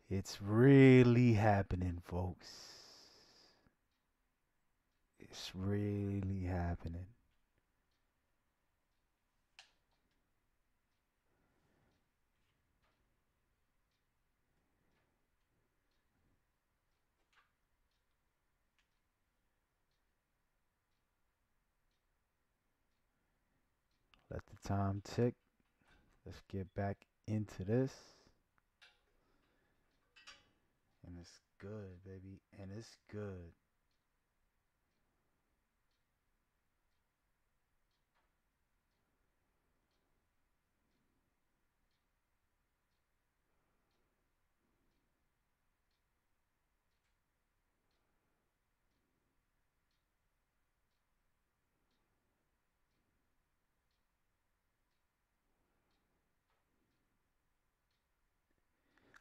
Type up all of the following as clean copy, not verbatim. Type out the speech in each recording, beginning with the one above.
It's really happening, folks. It's really happening. Let the time tick. Let's get back into this. And it's good, baby. And it's good.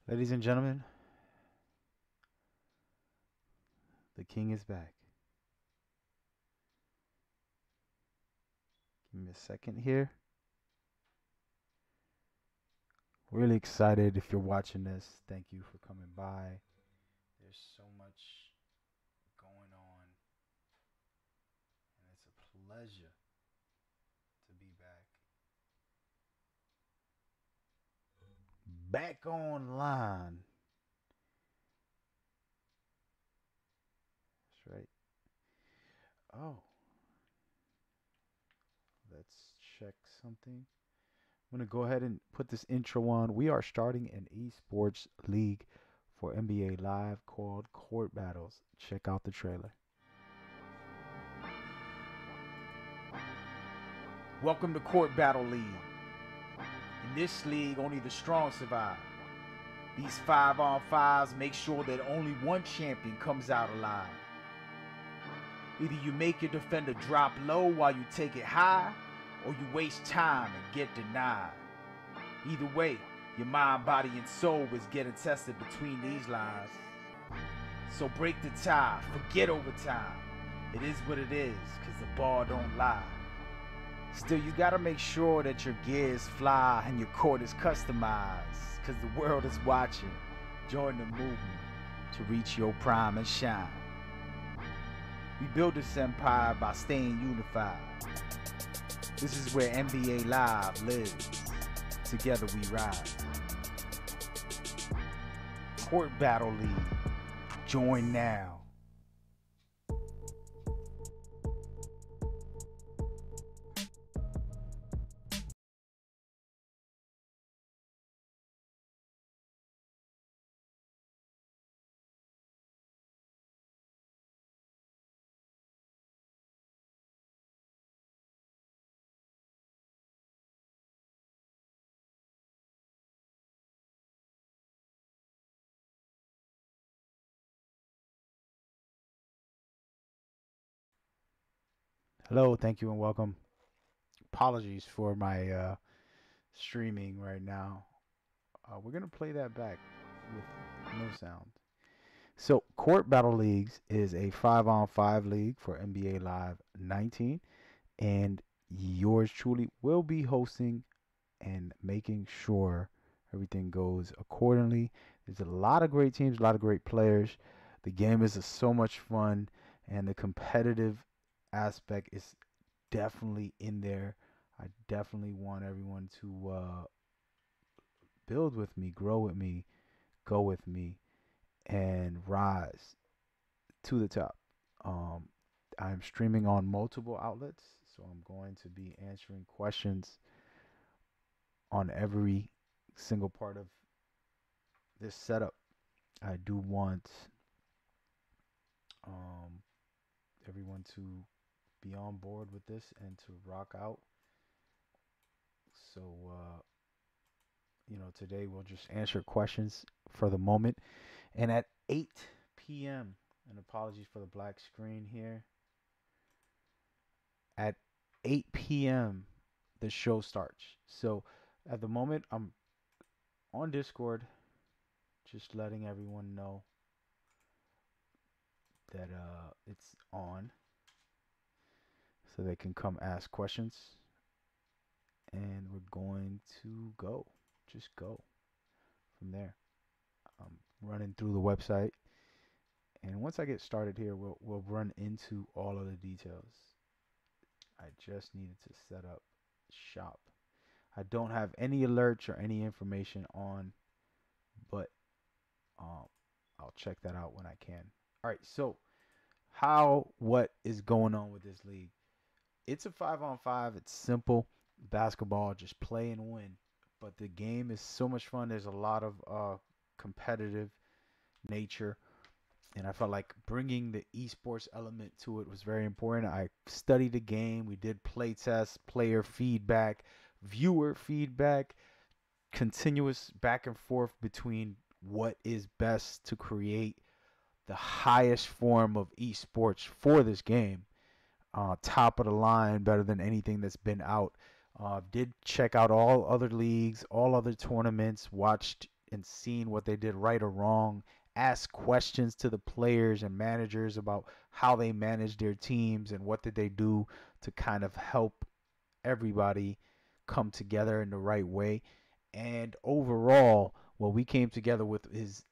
Ladies and gentlemen, the king is back. Give me a second here. Really excited if you're watching this. Thank you for coming by. There's so much going on, and it's a pleasure to be back. Back online. That's right. Oh, let's check something. I'm going to go ahead and put this intro on. We are starting an esports league for NBA Live called Court Battles. Check out the trailer. Welcome to Court Battle League. In this league, only the strong survive. These 5-on-5s make sure that only one champion comes out alive. Either you make your defender drop low while you take it high, or you waste time and get denied. Either way, your mind, body, and soul is getting tested between these lines. So break the tie, forget overtime. It is what it is, cause the ball don't lie. Still, you gotta make sure that your gears fly and your court is customized, cause the world is watching. Join the movement to reach your prime and shine. We build this empire by staying unified. This is where NBA Live lives. Together we ride. Court Battle League. Join now. Hello, thank you and welcome. Apologies for my streaming right now. We're going to play that back with no sound. So, Court Battle Leagues is a 5-on-5 league for NBA Live 19, and yours truly will be hosting and making sure everything goes accordingly. There's a lot of great teams, a lot of great players. The game is so much fun, and the competitive aspect is definitely in there. I definitely want everyone to build with me, grow with me, go with me, and rise to the top. Um, I'm streaming on multiple outlets, so I'm going to be answering questions on every single part of this setup. I do want um, everyone to be on board with this and to rock out. So, today we'll just answer questions for the moment. And at 8 p.m., and apologies for the black screen here, at 8 p.m., the show starts. So at the moment, I'm on Discord, just letting everyone know that it's on so they can come ask questions. And we're going to go. Just go from there. I'm running through the website. And once I get started here, we'll run into all of the details. I just needed to set up shop. I don't have any alerts or any information on, but um, I'll check that out when I can. All right, so what is going on with this league? It's a 5-on-5. It's simple basketball, just play and win. But the game is so much fun. There's a lot of competitive nature, and I felt like bringing the esports element to it was very important. I studied the game. We did play tests, player feedback, viewer feedback, continuous back and forth between what is best to create the highest form of esports for this game. Top of the line, better than anything that's been out. Did check out all other leagues, all other tournaments, watched and seen what they did right or wrong, asked questions to the players and managers about how they managed their teams and what did they do to kind of help everybody come together in the right way. And overall, what we came together with is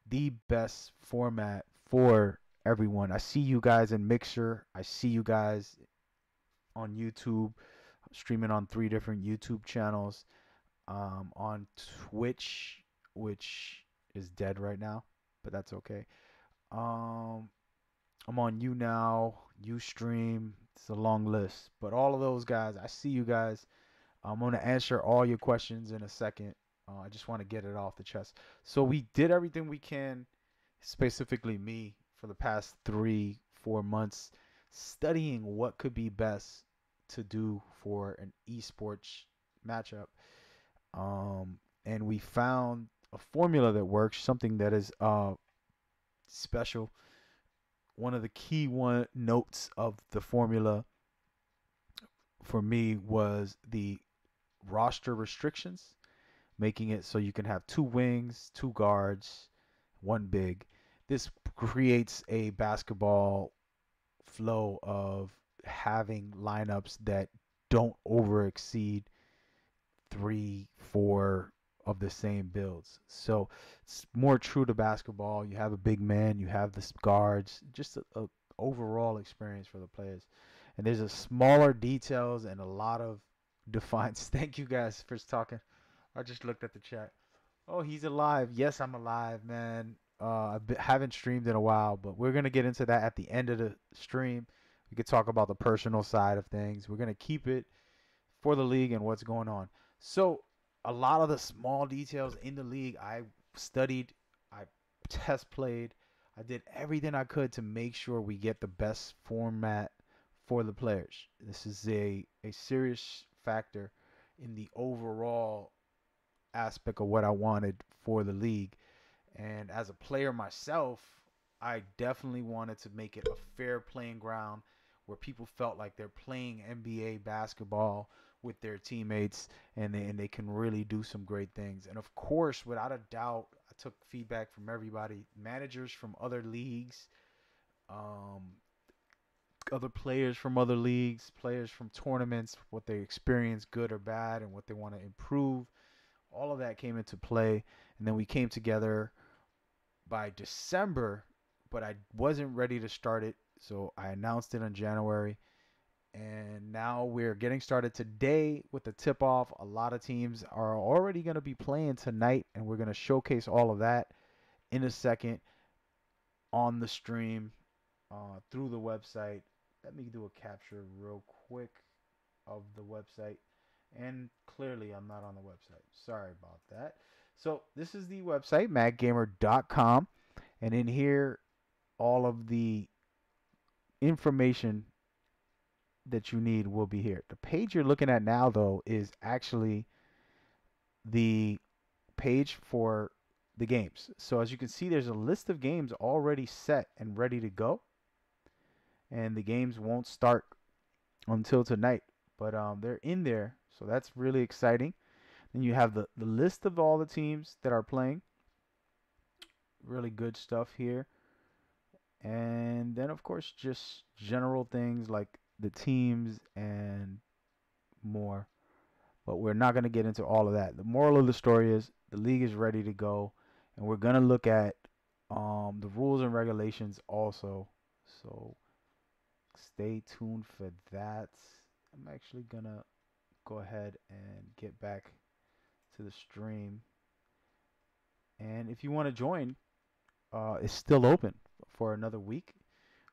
the best format for everyone. I see you guys in Mixer. I see you guys on YouTube, streaming on 3 different YouTube channels. On Twitch, which is dead right now, but that's okay. Um, I'm on Ustream. It's a long list, but all of those guys, I see you guys. I'm going to answer all your questions in a second. I just want to get it off the chest. So we did everything we can, specifically me, for the past 3-4 months, studying what could be best to do for an esports matchup. And we found a formula that works, something that is special. One of the key notes of the formula for me was the roster restrictions, making it so you can have 2 wings, 2 guards, 1 big. This creates a basketball flow of having lineups that don't over exceed 3-4 of the same builds. So it's more true to basketball. You have a big man, you have the guards, just a overall experience for the players. And there's a smaller details and a lot of defined. Thank you guys for talking. I just looked at the chat. Oh, he's alive. Yes, I'm alive, man. Haven't streamed in a while, but we're gonna get into that at the end of the stream. We could talk about the personal side of things. We're gonna keep it for the league and what's going on. So, a lot of the small details in the league, I studied, I test played, I did everything I could to make sure we get the best format for the players. This is a serious factor in the overall aspect of what I wanted for the league. And as a player myself, I definitely wanted to make it a fair playing ground where people felt like they're playing NBA basketball with their teammates and they can really do some great things. And of course, without a doubt, I took feedback from everybody, managers from other leagues, um, other players from other leagues, players from tournaments, what they experienced, good or bad, and what they want to improve. All of that came into play. And then we came together by December, but I wasn't ready to start it. So I announced it in January. And now we're getting started today with the tip off. A lot of teams are already going to be playing tonight, and we're going to showcase all of that in a second on the stream through the website. Let me do a capture real quick of the website. And clearly, I'm not on the website. Sorry about that. So, this is the website, maggamer.com. And in here, all of the information that you need will be here. The page you're looking at now, though, is actually the page for the games. So as you can see, there's a list of games already set and ready to go. And the games won't start until tonight. But they're in there, so that's really exciting. Then you have the list of all the teams that are playing. Really good stuff here. And then, of course, just general things like the teams and more. But we're not going to get into all of that. The moral of the story is the league is ready to go. and we're gonna look at the rules and regulations also. So stay tuned for that. I'm actually gonna go ahead and get back to the stream. And if you want to join, it's still open for another week.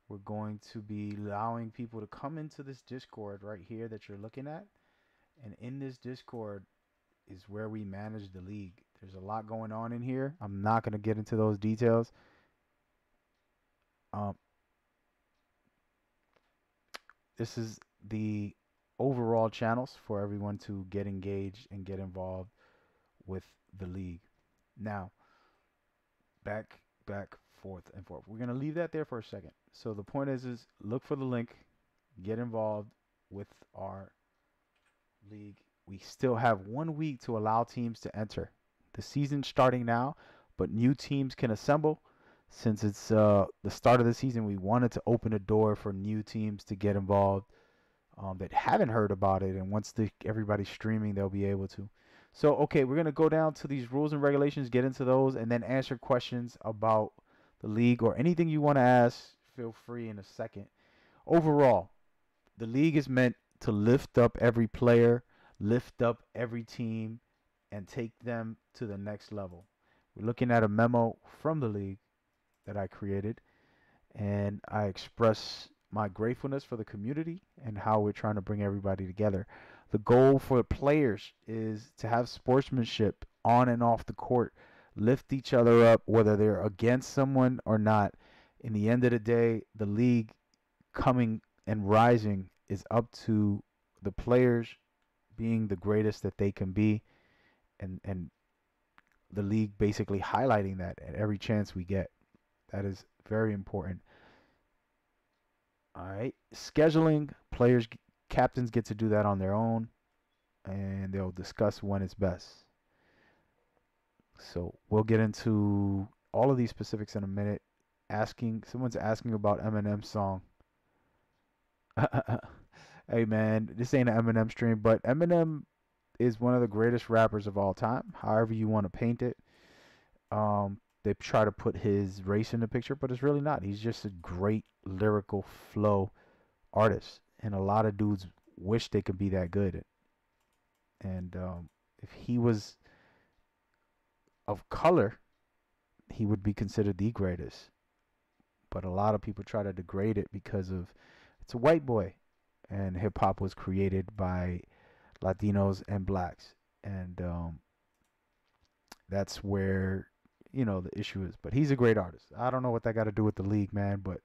We're going to be allowing people to come into this Discord right here that you're looking at. And in this Discord is where we manage the league. There's a lot going on in here. I'm not going to get into those details. Um, this is the overall channels for everyone to get engaged and get involved with the league. Now, back, forth and forth. We're gonna leave that there for a second. So the point is look for the link, get involved with our league. We still have 1 week to allow teams to enter. The season's starting now, but new teams can assemble. Since it's the start of the season, we wanted to open a door for new teams to get involved that haven't heard about it, and once everybody's streaming, they'll be able to. So, okay, we're gonna go down to these rules and regulations, get into those, and then answer questions about the league or anything you want to ask. Feel free in a second. Overall, the league is meant to lift up every player, lift up every team, and take them to the next level. We're looking at a memo from the league that I created, and I express my gratefulness for the community and how we're trying to bring everybody together. The goal for players is to have sportsmanship on and off the court, lift each other up, whether they're against someone or not. In the end of the day, the league coming and rising is up to the players being the greatest that they can be, and the league basically highlighting that at every chance we get. That is very important. All right. Scheduling, players, captains get to do that on their own, and they'll discuss when it's best. So we'll get into all of these specifics in a minute. Someone's asking about Eminem's song. Hey man, this ain't an Eminem stream, but Eminem is one of the greatest rappers of all time. However you want to paint it. They try to put his race in the picture, but it's really not. He's just a great lyrical flow artist, and a lot of dudes wish they could be that good. And if he was of color, he would be considered the greatest. But a lot of people try to degrade it because of it's a white boy, and hip hop was created by Latinos and blacks, and that's where the issue is. But he's a great artist. I don't know what that got to do with the league, man. But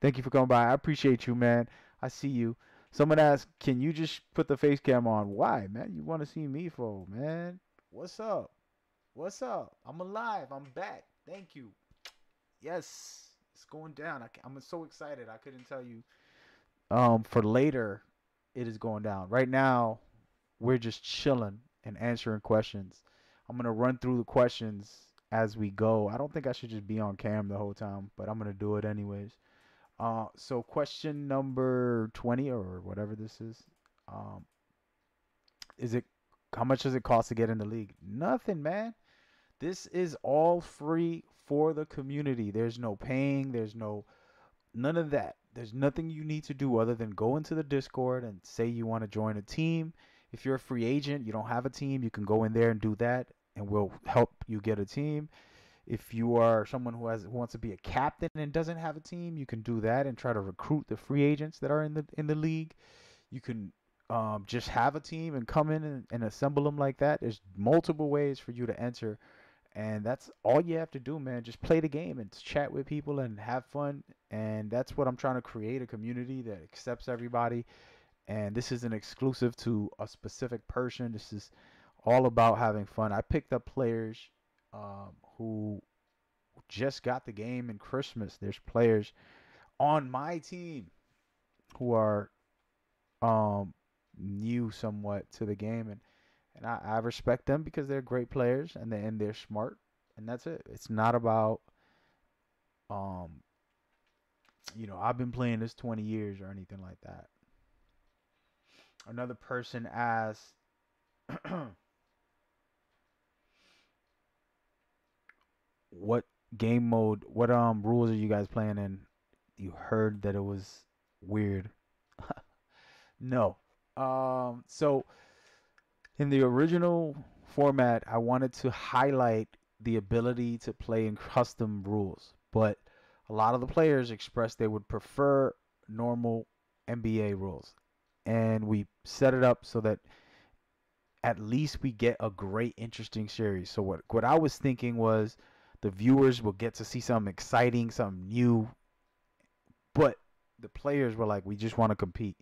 thank you for coming by. I appreciate you, man. I see you. Someone asked, "Can you just put the face cam on?" Why, man? You want to see me for, man? What's up? What's up? I'm alive. I'm back. Thank you. Yes, it's going down. I'm so excited. I couldn't tell you. For later, it is going down. Right now, we're just chilling and answering questions. I'm gonna run through the questions as we go. I don't think I should just be on cam the whole time, but I'm gonna do it anyways. So question number 20 or whatever this um, is it? How much does it cost to get in the league? Nothing, man. This is all free for the community. There's no paying. There's none of that. There's nothing you need to do other than go into the Discord and say you want to join a team. If you're a free agent, you don't have a team, you can go in there and do that, and we'll help you get a team. If you are someone who wants to be a captain and doesn't have a team, you can do that and try to recruit the free agents that are in the league. You can just have a team and come in and assemble them like that. There's multiple ways for you to enter, and that's all you have to do, man. Just play the game and chat with people and have fun. And that's what I'm trying to create, a community that accepts everybody. And this isn't exclusive to a specific person. This is all about having fun. I picked up players who just got the game in Christmas. There's players on my team who are um, new somewhat to the game, and I respect them because they're great players and they're smart, and that's it. It's not about um, I've been playing this 20 years or anything like that. Another person asked, what game mode, what rules are you guys playing in? You heard that it was weird. No. So in the original format, I wanted to highlight the ability to play in custom rules, but a lot of the players expressed they would prefer normal NBA rules. And we set it up so that at least we get a great, interesting series. So what I was thinking was the viewers will get to see something exciting, something new, but the players were like, we just want to compete.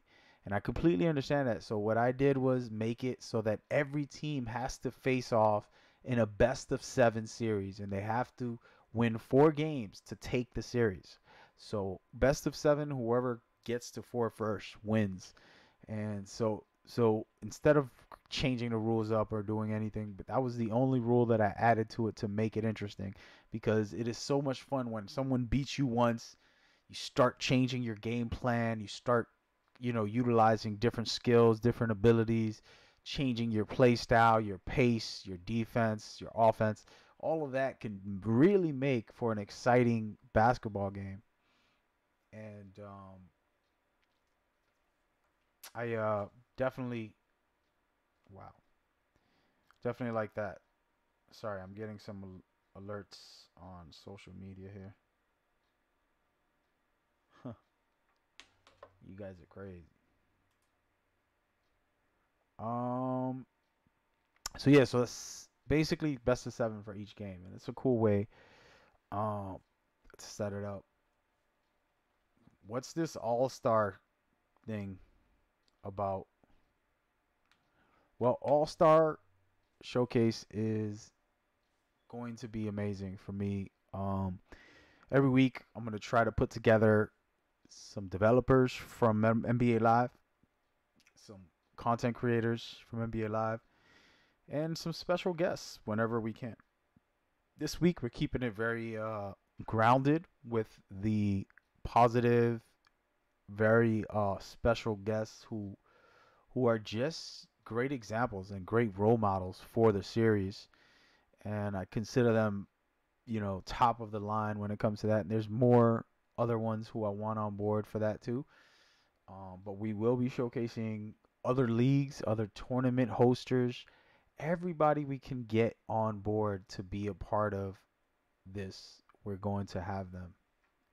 And I completely understand that. So what I did was make it so that every team has to face off in a best of 7 series, and they have to win 4 games to take the series. So best of 7, whoever gets to 4 first wins. And so instead of changing the rules up or doing anything, but that was the only rule that I added to it to make it interesting, because it is so much fun when someone beats you once, you start changing your game plan, you start, utilizing different skills, different abilities, changing your play style, your pace, your defense, your offense. All of that can really make for an exciting basketball game. And I definitely, wow, definitely like that. Sorry, I'm getting some alerts on social media here. Huh, you guys are crazy. Um, so yeah, so it's basically best of 7 for each game, and it's a cool way um to set it up. What's this All Star thing about? Well, All Star Showcase is going to be amazing for me. Every week I'm gonna try to put together some developers from NBA Live, some content creators from NBA Live, and some special guests whenever we can. This week we're keeping it very grounded with the positive, very special guests who are just great examples and great role models for the series, and I consider them, top of the line when it comes to that. And there's more other ones who I want on board for that too. But we will be showcasing other leagues, other tournament hosters, everybody we can get on board to be a part of this. We're going to have them,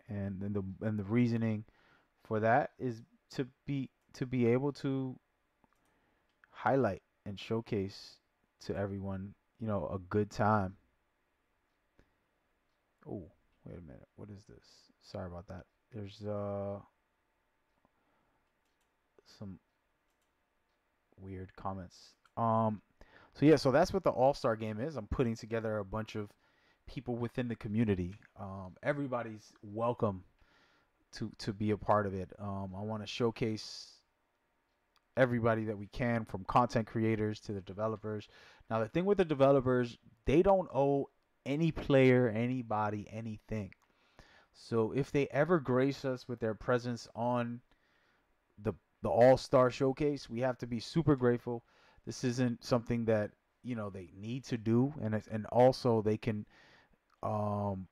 and the reasoning for that is to be able to highlight and showcase to everyone, a good time. Oh, wait a minute. What is this? Sorry about that. There's some weird comments. So yeah, so that's what the All-Star game is. I'm putting together a bunch of people within the community. Everybody's welcome to be a part of it. I want to showcase everybody that we can, from content creators to the developers. Now, the thing with the developers, they don't owe any player, anybody, anything. So if they ever grace us with their presence on the the All Star Showcase, we have to be super grateful. This isn't something that they need to do, and also they can um,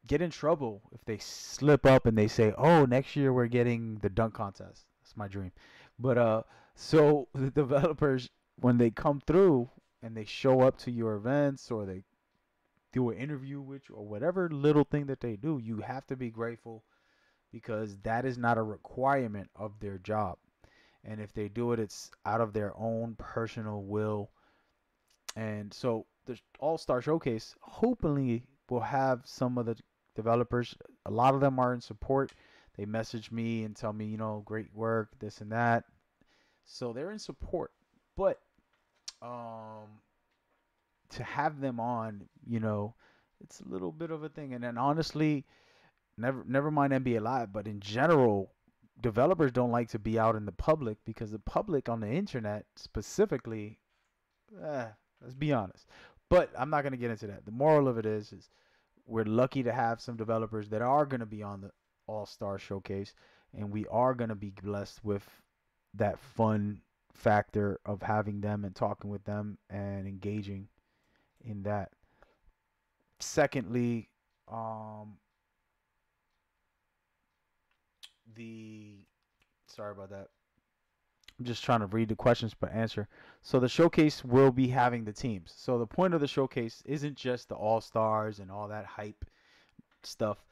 get in trouble if they slip up and they say, "Oh, next year we're getting the dunk contest." That's my dream. But so the developers, when they come through and they show up to your events, or they do an interview with you, or whatever little thing that they do, you have to be grateful, because that is not a requirement of their job. And if they do it, it's out of their own personal will. And so the All Star Showcase hopefully will have some of the developers. A lot of them are in support. They message me and tell me, great work, this and that. So they're in support. But um, to have them on, it's a little bit of a thing. And then honestly, never mind NBA Live, but in general, developers don't like to be out in the public, because the public on the internet specifically, eh, let's be honest. But I'm not going to get into that. The moral of it is we're lucky to have some developers that are going to be on the All Star Showcase, and we are going to be blessed with that fun factor of having them and talking with them and engaging in that. Secondly, Um, the Sorry about that. I'm just trying to read the questions but answer. So the showcase will be having the teams. So the point of the showcase isn't just the all stars and all that hype stuff.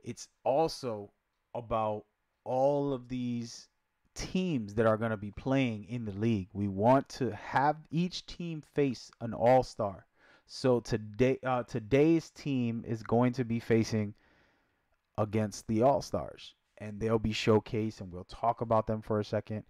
It's also about all of these teams that are going to be playing in the league. We want to have each team face an all-star. So today's team is going to be facing against the all-stars, and they'll be showcased, and we'll talk about them for a second,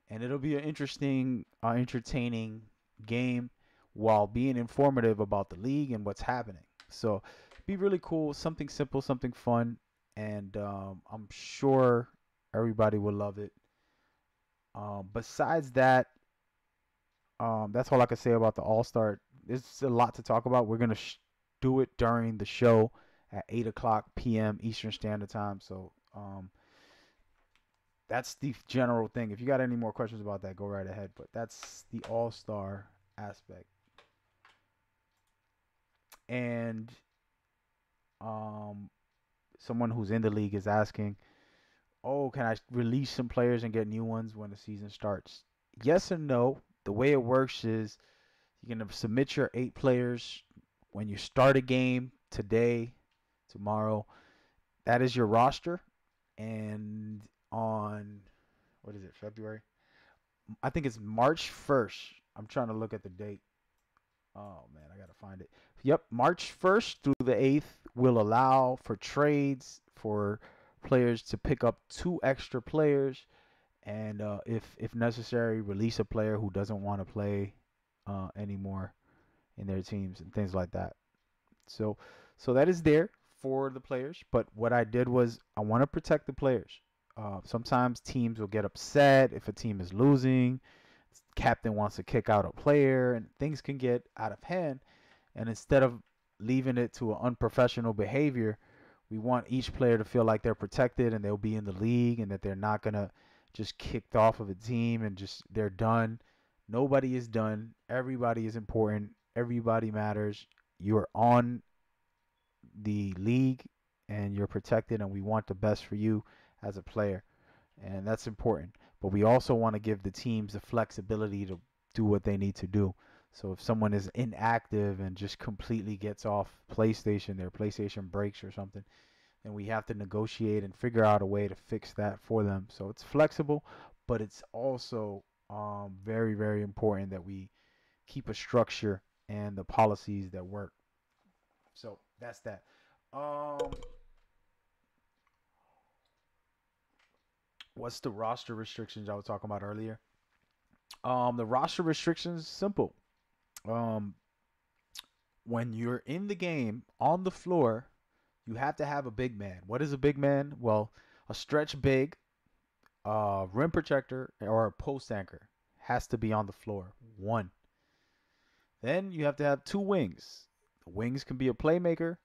and it'll be an interesting, entertaining game while being informative about the league and what's happening. So, be really cool, something simple, something fun, and I'm sure everybody will love it. Besides that, that's all I can say about the All Star. There's a lot to talk about. We're gonna do it during the show at 8 o'clock p.m. Eastern Standard Time. So that's the general thing. If you got any more questions about that, go right ahead. But that's the All Star aspect. And um, someone who's in the league is asking, "Oh, can I release some players and get new ones when the season starts?" Yes and no. The way it works is you can submit your 8 players when you start a game today, tomorrow. That is your roster. And on, what is it, February? I think it's March 1st. I'm trying to look at the date. Oh, man, I got to find it. Yep, March 1st through the 8th will allow for trades for players to pick up 2 extra players, and if necessary, release a player who doesn't want to play anymore in their teams and things like that. So so that is there for the players. But what I did was I want to protect the players. Sometimes teams will get upset if a team is losing. Captain wants to kick out a player, and things can get out of hand. And instead of leaving it to an unprofessional behavior, we want each player to feel like they're protected and they'll be in the league and that they're not gonna just kicked off of a team and just they're done. Nobody is done. Everybody is important. Everybody matters. You're on the league and you're protected, and we want the best for you as a player, and that's important. But we also want to give the teams the flexibility to do what they need to do. So if someone is inactive and just completely gets off PlayStation, their PlayStation breaks or something, then we have to negotiate and figure out a way to fix that for them. So it's flexible, but it's also very, very important that we keep a structure and the policies that work. So that's that. Um, what's the roster restrictions I was talking about earlier? The roster restrictions simple. Um, when you're in the game on the floor, you have to have a big man. What is a big man? Well, a stretch big, rim protector, or a post anchor has to be on the floor. One. Then you have to have 2 wings. The wings can be a playmaker,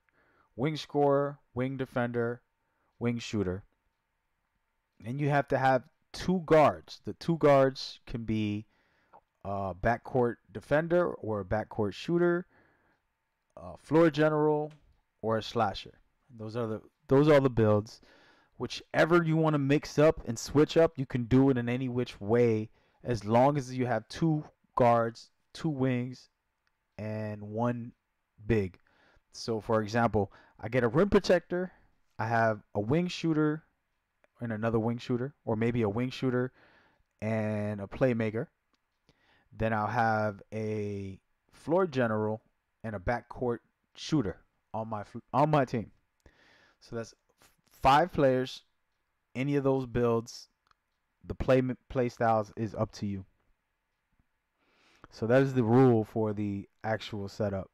wing scorer, wing defender, wing shooter. And you have to have 2 guards. The 2 guards can be a backcourt defender or a backcourt shooter, a floor general, or a slasher. Those are the builds. Whichever you want to mix up and switch up, you can do it in any which way as long as you have 2 guards, 2 wings, and 1 big. So for example, I get a rim protector, I have a wing shooter and another wing shooter, or maybe a wing shooter and a playmaker. Then I'll have a floor general and a backcourt shooter on my team. So that's 5 players. Any of those builds, the play styles is up to you. So that is the rule for the actual setup.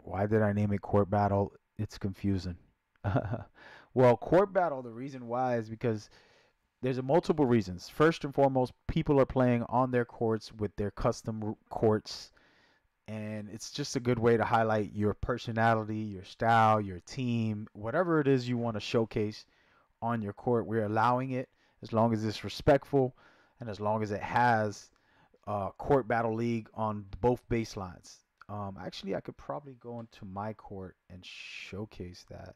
Why did I name it Court Battle? It's confusing. Well, Court Battle, the reason why is because there's a multiple reasons. First and foremost, people are playing on their courts with their custom courts, and it's just a good way to highlight your personality, your style, your team, whatever it is you want to showcase on your court. We're allowing it as long as it's respectful and as long as it has Court Battle League on both baselines. Actually, I could probably go into my court and showcase that.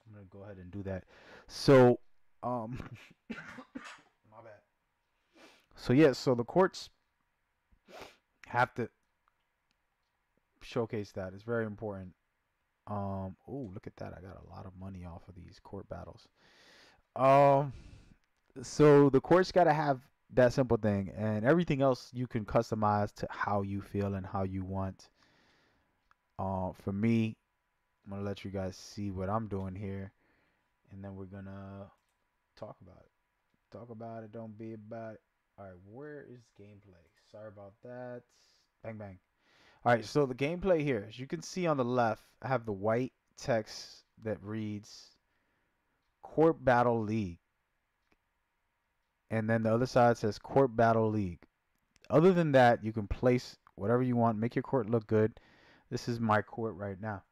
I'm gonna go ahead and do that. So, um, my bad. So yeah, so the courts have to showcase that. It's very important. Oh, look at that! I got a lot of money off of these court battles. Um, so the court's got to have that simple thing, and everything else you can customize to how you feel and how you want. For me, I'm gonna let you guys see what I'm doing here, and then we're gonna talk about it. Talk about it. Don't be about it. All right, where is gameplay? Sorry about that. Bang bang. All right, so the gameplay here, as you can see on the left, I have the white text that reads Court Battle League. And then the other side says Court Battle League. Other than that, you can place whatever you want, make your court look good. This is my court right now.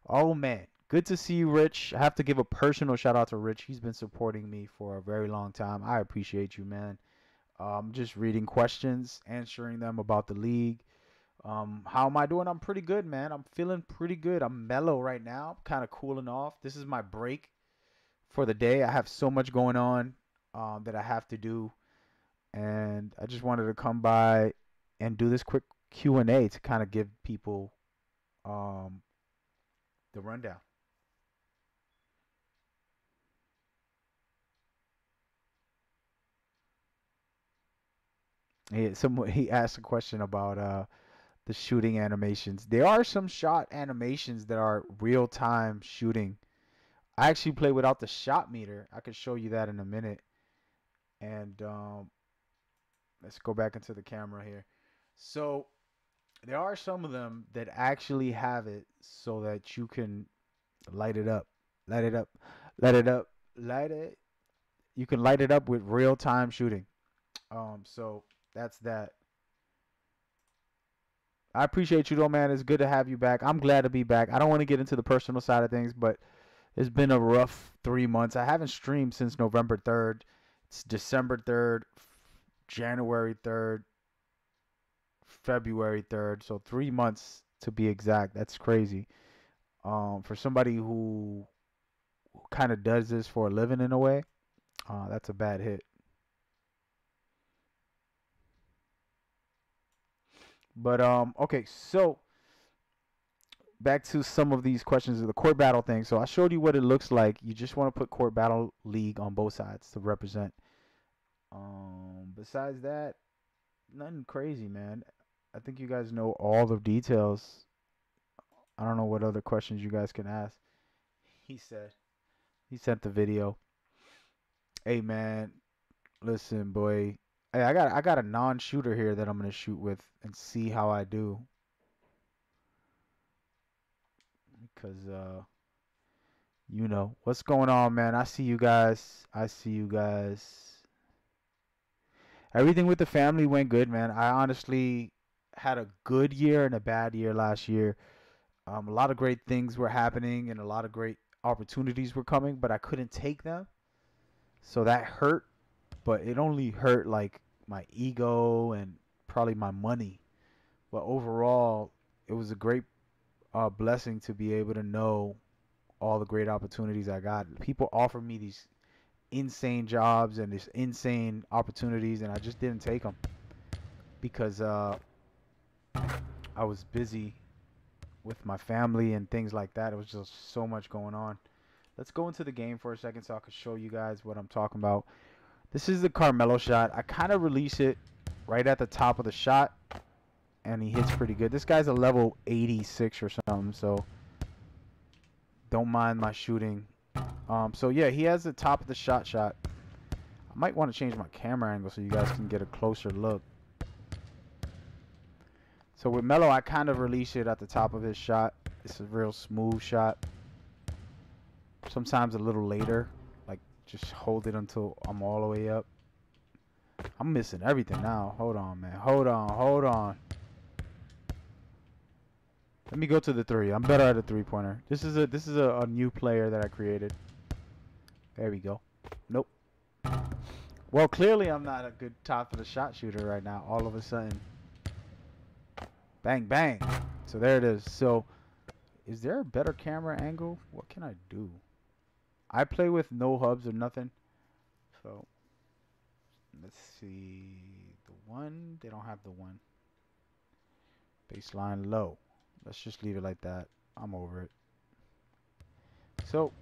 Oh man, good to see you, Rich. I have to give a personal shout out to Rich. He's been supporting me for a very long time. I appreciate you, man. Just reading questions, answering them about the league. How am I doing? I'm pretty good, man. I'm feeling pretty good. I'm mellow right now, kind of cooling off. This is my break for the day. I have so much going on that I have to do, and I just wanted to come by and do this quick Q&A to kind of give people the rundown. He asked a question about the shooting animations. There are some shot animations that are real time shooting. I actually play without the shot meter. I can show you that in a minute. And let's go back into the camera here. So there are some of them that actually have it so that you can light it up, light it up, light it up, light it. You can light it up with real time shooting. So that's that. I appreciate you though, man. It's good to have you back. I'm glad to be back. I don't want to get into the personal side of things, but it's been a rough 3 months. I haven't streamed since November 3rd. It's December 3rd, January 3rd, February 3rd. So 3 months to be exact. That's crazy. For somebody who kind of does this for a living in a way, that's a bad hit. But okay, so back to some of these questions of the court battle thing. So I showed you what it looks like. You just want to put court battle league on both sides to represent. Besides that, nothing crazy, man. I think you guys know all the details. I don't know what other questions you guys can ask. He said he sent the video. Hey man, listen, boy. Hey, I got a non-shooter here that I'm gonna shoot with and see how I do. Because you know what's going on, man. I see you guys. I see you guys. Everything with the family went good, man. I honestly had a good year and a bad year last year. A lot of great things were happening and a lot of great opportunities were coming, but I couldn't take them. So that hurt, but it only hurt like my ego and probably my money. But overall, it was a great blessing to be able to know all the great opportunities I got. People offered me these insane jobs and these insane opportunities, and I just didn't take them because I was busy with my family and things like that. It was just so much going on. Let's go into the game for a second so I can show you guys what I'm talking about. This is the Carmelo shot. I kind of release it right at the top of the shot, and he hits pretty good. This guy's a level 86 or something, so don't mind my shooting. So yeah, he has the top of the shot. I might want to change my camera angle so you guys can get a closer look. So with Melo, I kind of release it at the top of his shot. It's a real smooth shot. Sometimes a little later, like just hold it until I'm all the way up. I'm missing everything now. Hold on, man. Hold on. Let me go to the three. I'm better at a three-pointer. This is a new player that I created. There we go. Nope. Well, clearly I'm not a good top of the shot shooter right now. All of a sudden, bang, bang. So there it is. So is there a better camera angle? What can I do? I play with no hubs or nothing. So let's see. The one, they don't have the one. Baseline low. Let's just leave it like that. I'm over it. So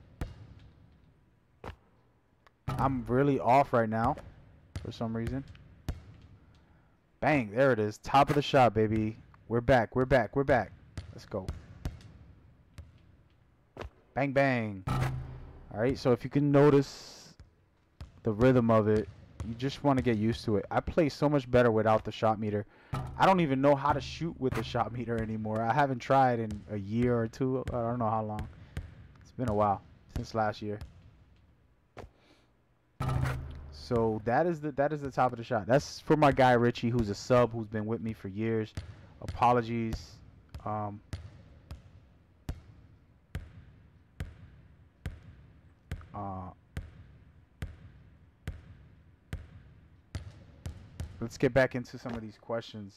I'm really off right now for some reason. Bang, there it is. Top of the shot, baby. We're back. We're back. We're back. Let's go. Bang, bang. All right, so if you can notice the rhythm of it, you just want to get used to it. I play so much better without the shot meter. I don't even know how to shoot with the shot meter anymore. I haven't tried in a year or two. I don't know how long. It's been a while, since last year. So that is the top of the shot. That's for my guy Richie, who's a sub, who's been with me for years. Apologies. Um, uh, let's get back into some of these questions.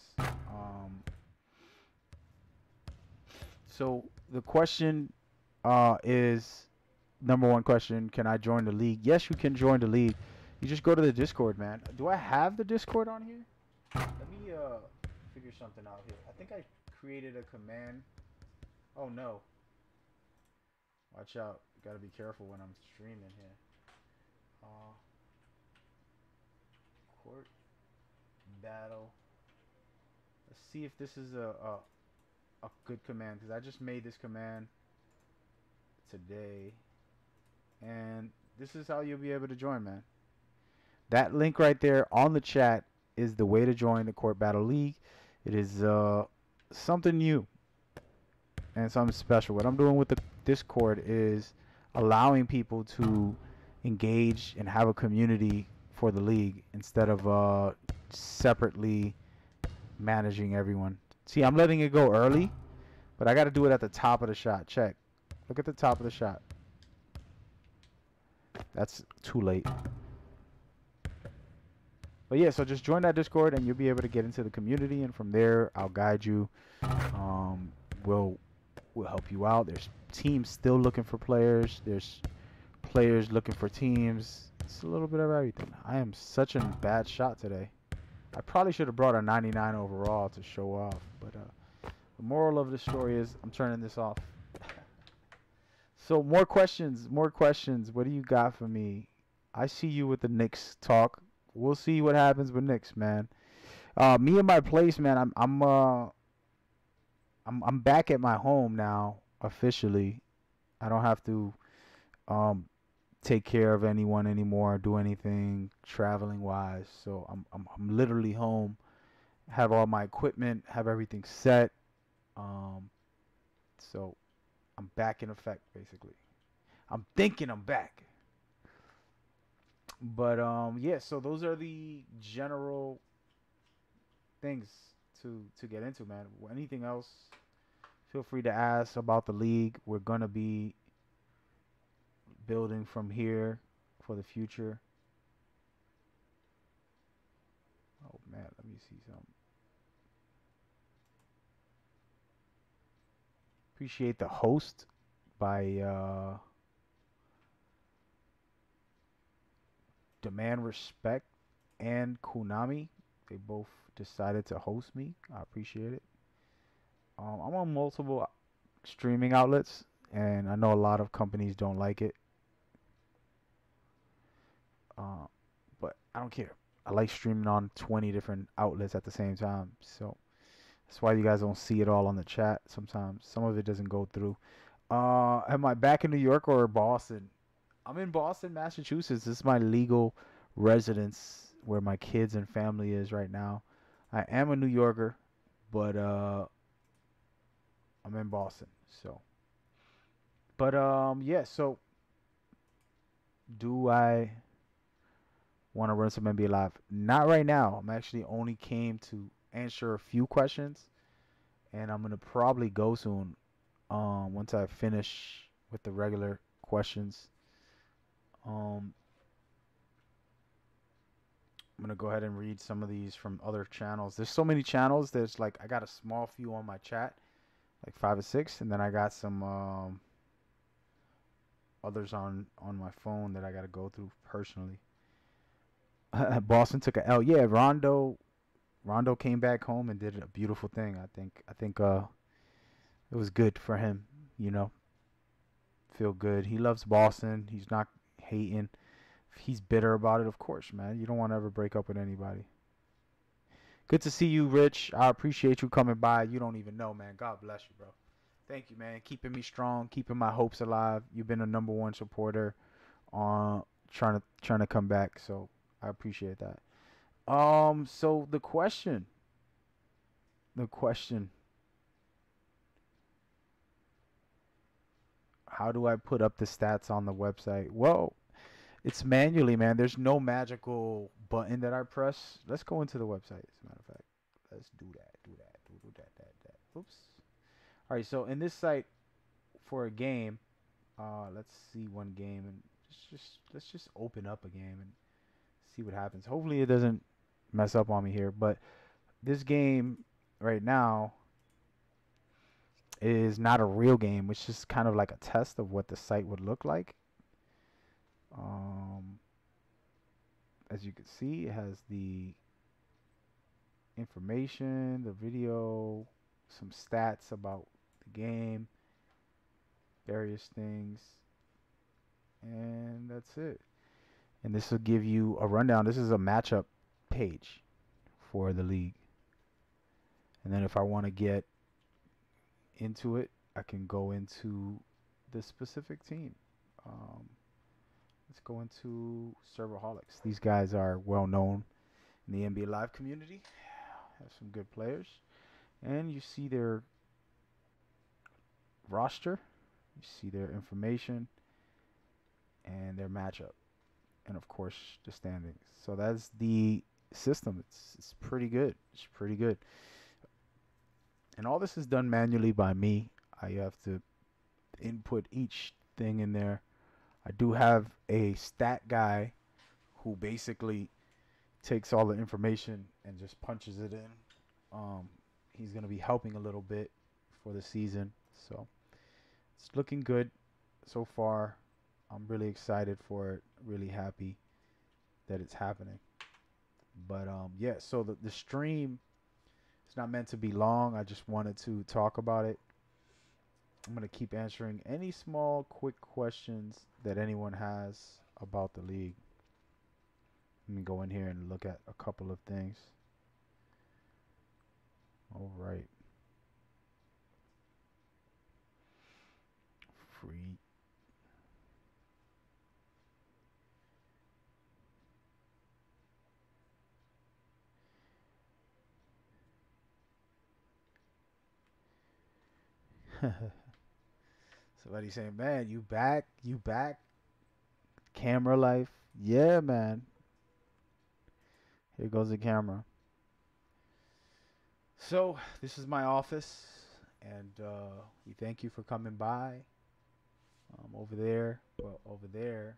So the question is, number one question: can I join the league? Yes, you can join the league. You just go to the Discord, man. Do I have the Discord on here? Let me figure something out here. I think I created a command. Oh no! Watch out! Gotta be careful when I'm streaming here. Uh, court battle. Let's see if this is a good command, because I just made this command today, and this is how you'll be able to join, man. That link right there on the chat is the way to join the Court Battle League. It is something new and something special. What I'm doing with the Discord is allowing people to engage and have a community for the league instead of separately managing everyone. See, I'm letting it go early, but I got to do it at the top of the shot. Check. Look at the top of the shot. That's too late. But yeah, so just join that Discord and you'll be able to get into the community, and from there I'll guide you. We'll help you out. There's teams still looking for players. There's players looking for teams. It's a little bit of everything. I am such a bad shot today. I probably should have brought a 99 overall to show off, but the moral of the story is I'm turning this off. So more questions, more questions. What do you got for me? I see you with the Knicks talk. We'll see what happens with Knicks, man. Me and my place, man. I'm back at my home now officially. I don't have to take care of anyone anymore, do anything traveling wise. So I'm literally home. Have all my equipment, have everything set. So I'm back in effect basically. I'm thinking I'm back. But yeah, so those are the general things to get into, man. Anything else, feel free to ask about the league. We're gonna be building from here for the future. Oh man, let me see something. Appreciate the host by Demand Respect and Kunami. They both decided to host me. I appreciate it. I'm on multiple streaming outlets, and I know a lot of companies don't like it. Uh, but I don't care. I like streaming on 20 different outlets at the same time. So that's why you guys don't see it all on the chat sometimes. Some of it doesn't go through. Am I back in New York or Boston? I'm in Boston, Massachusetts. This is my legal residence where my kids and family is right now. I am a New Yorker, but I'm in Boston. So, but yeah. So, do I want to run some NBA Live? Not right now. I'm actually only came to answer a few questions, and I'm gonna probably go soon. Once I finish with the regular questions. Um, I'm gonna go ahead and read some of these from other channels. There's so many channels. There's like I got a small few on my chat, like 5 or 6, and then I got some others on my phone that I gotta go through personally. Boston took a L. Yeah, Rondo came back home and did a beautiful thing. I think it was good for him. You know, feel good. He loves Boston. He's not hating. If he's bitter about it, of course, man. You don't want to ever break up with anybody. Good to see you, Rich. I appreciate you coming by. You don't even know, man. God bless you, bro. Thank you, man. Keeping me strong, keeping my hopes alive. You've been a #1 supporter on trying to come back. So I appreciate that. So the question, how do I put up the stats on the website? Well, it's manually, man. There's no magical button that I press. Let's go into the website, as a matter of fact. Let's do that, do that. Oops. All right, so in this site for a game, let's see one game and let's just open up a game and see what happens. Hopefully it doesn't mess up on me here, but this game right now is not a real game. It's just kind of like a test of what the site would look like. Um, as you can see, it has the information, the video, some stats about the game, various things, and that's it. And this will give you a rundown. This is a matchup page for the league. And then if I want to get into it, I can go into the specific team. Um, let's go into Serverholics. These guys are well known in the NBA Live community. Have some good players. And you see their roster, you see their information, and their matchup, and of course the standings. So that's the system. It's pretty good. It's pretty good. And all this is done manually by me. I have to input each thing in there. I do have a stat guy who basically takes all the information and just punches it in. Um, he's going to be helping a little bit for the season. So it's looking good so far. I'm really excited for it. Really happy that it's happening. But yeah, so the stream is not meant to be long. I just wanted to talk about it. I'm going to keep answering any small, quick questions that anyone has about the league. Let me go in here and look at a couple of things. All right. Free. Somebody saying, man, you back? You back? Camera life? Yeah, man. Here goes the camera. So, this is my office, and we thank you for coming by. Over there, well, over there,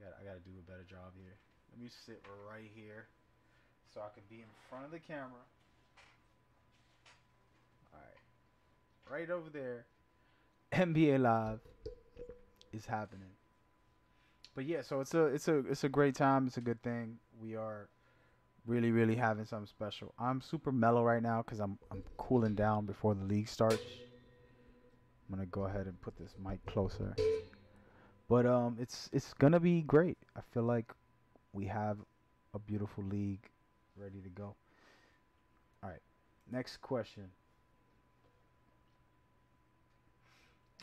I gotta do a better job here. Let me sit right here so I can be in front of the camera. All right, right over there, NBA Live is happening. But yeah, so it's a great time. It's a good thing. We are really having something special. I'm super mellow right now because I'm cooling down before the league starts. I'm gonna go ahead and put this mic closer. But it's gonna be great. I feel like we have a beautiful league ready to go. All right, next question.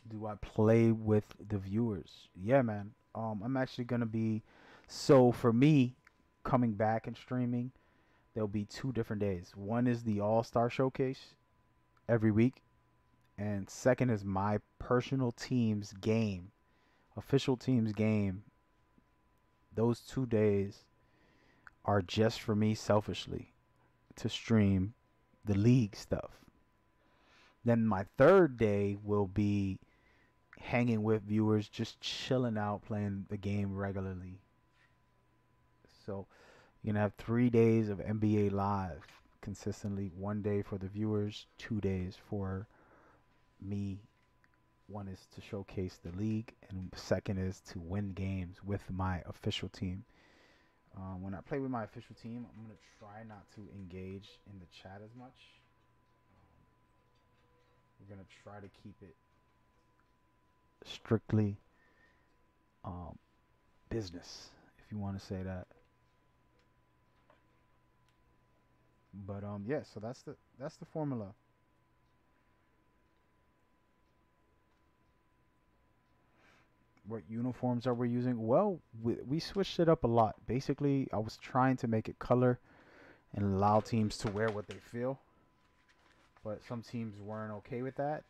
Do I play with the viewers? Yeah, man. I'm actually gonna be. So for me, coming back and streaming, there'll be 2 different days. One is the All Star Showcase every week, and second is my personal team's game, official team's game. Those 2 days are just for me selfishly to stream the league stuff. Then my third day will be hanging with viewers, just chilling out, playing the game regularly. So You're gonna have 3 days of NBA live consistently. 1 day for the viewers, 2 days for me. One is to showcase the league, and second is to win games with my official team. When I play with my official team, I'm gonna try not to engage in the chat as much. We're gonna try to keep it strictly um, business, if you want to say that. But yeah. So that's the formula. What uniforms are we using? Well, we switched it up a lot. Basically, I was trying to make it color and allow teams to wear what they feel, but some teams weren't okay with that,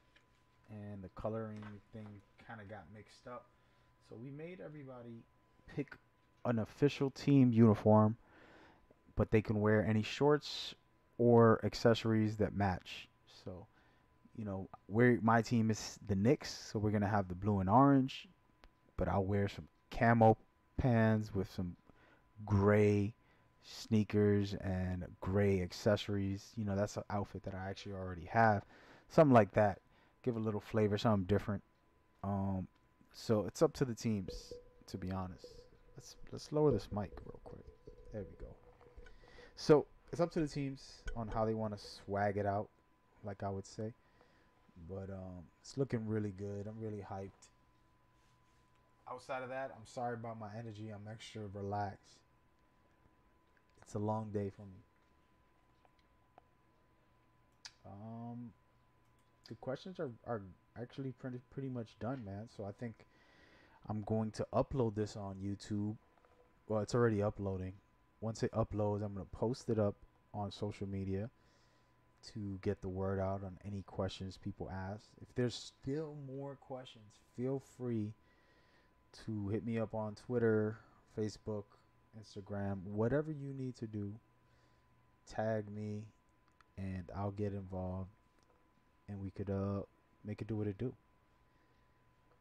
and the coloring thing kind of got mixed up. So we made everybody pick an official team uniform, but they can wear any shorts or accessories that match. So, where my team is the Knicks, so we're gonna have the blue and orange, but I'll wear some camo pants with some gray sneakers and gray accessories. That's an outfit that I actually already have. Something like that. Give a little flavor, something different. Um, so it's up to the teams, to be honest. Let's lower this mic real quick. There we go. So it's up to the teams on how they want to swag it out, like I would say. But it's looking really good. I'm really hyped. Outside of that, I'm sorry about my energy. I'm extra relaxed. It's a long day for me. Um, the questions are actually pretty much done, man. So I think I'm going to upload this on YouTube. Well, it's already uploading. Once it uploads, I'm gonna post it up on social media to get the word out on any questions people ask. If there's still more questions, feel free to hit me up on Twitter, Facebook, Instagram, whatever you need to do. Tag me, and I'll get involved, and we could make it do what it do.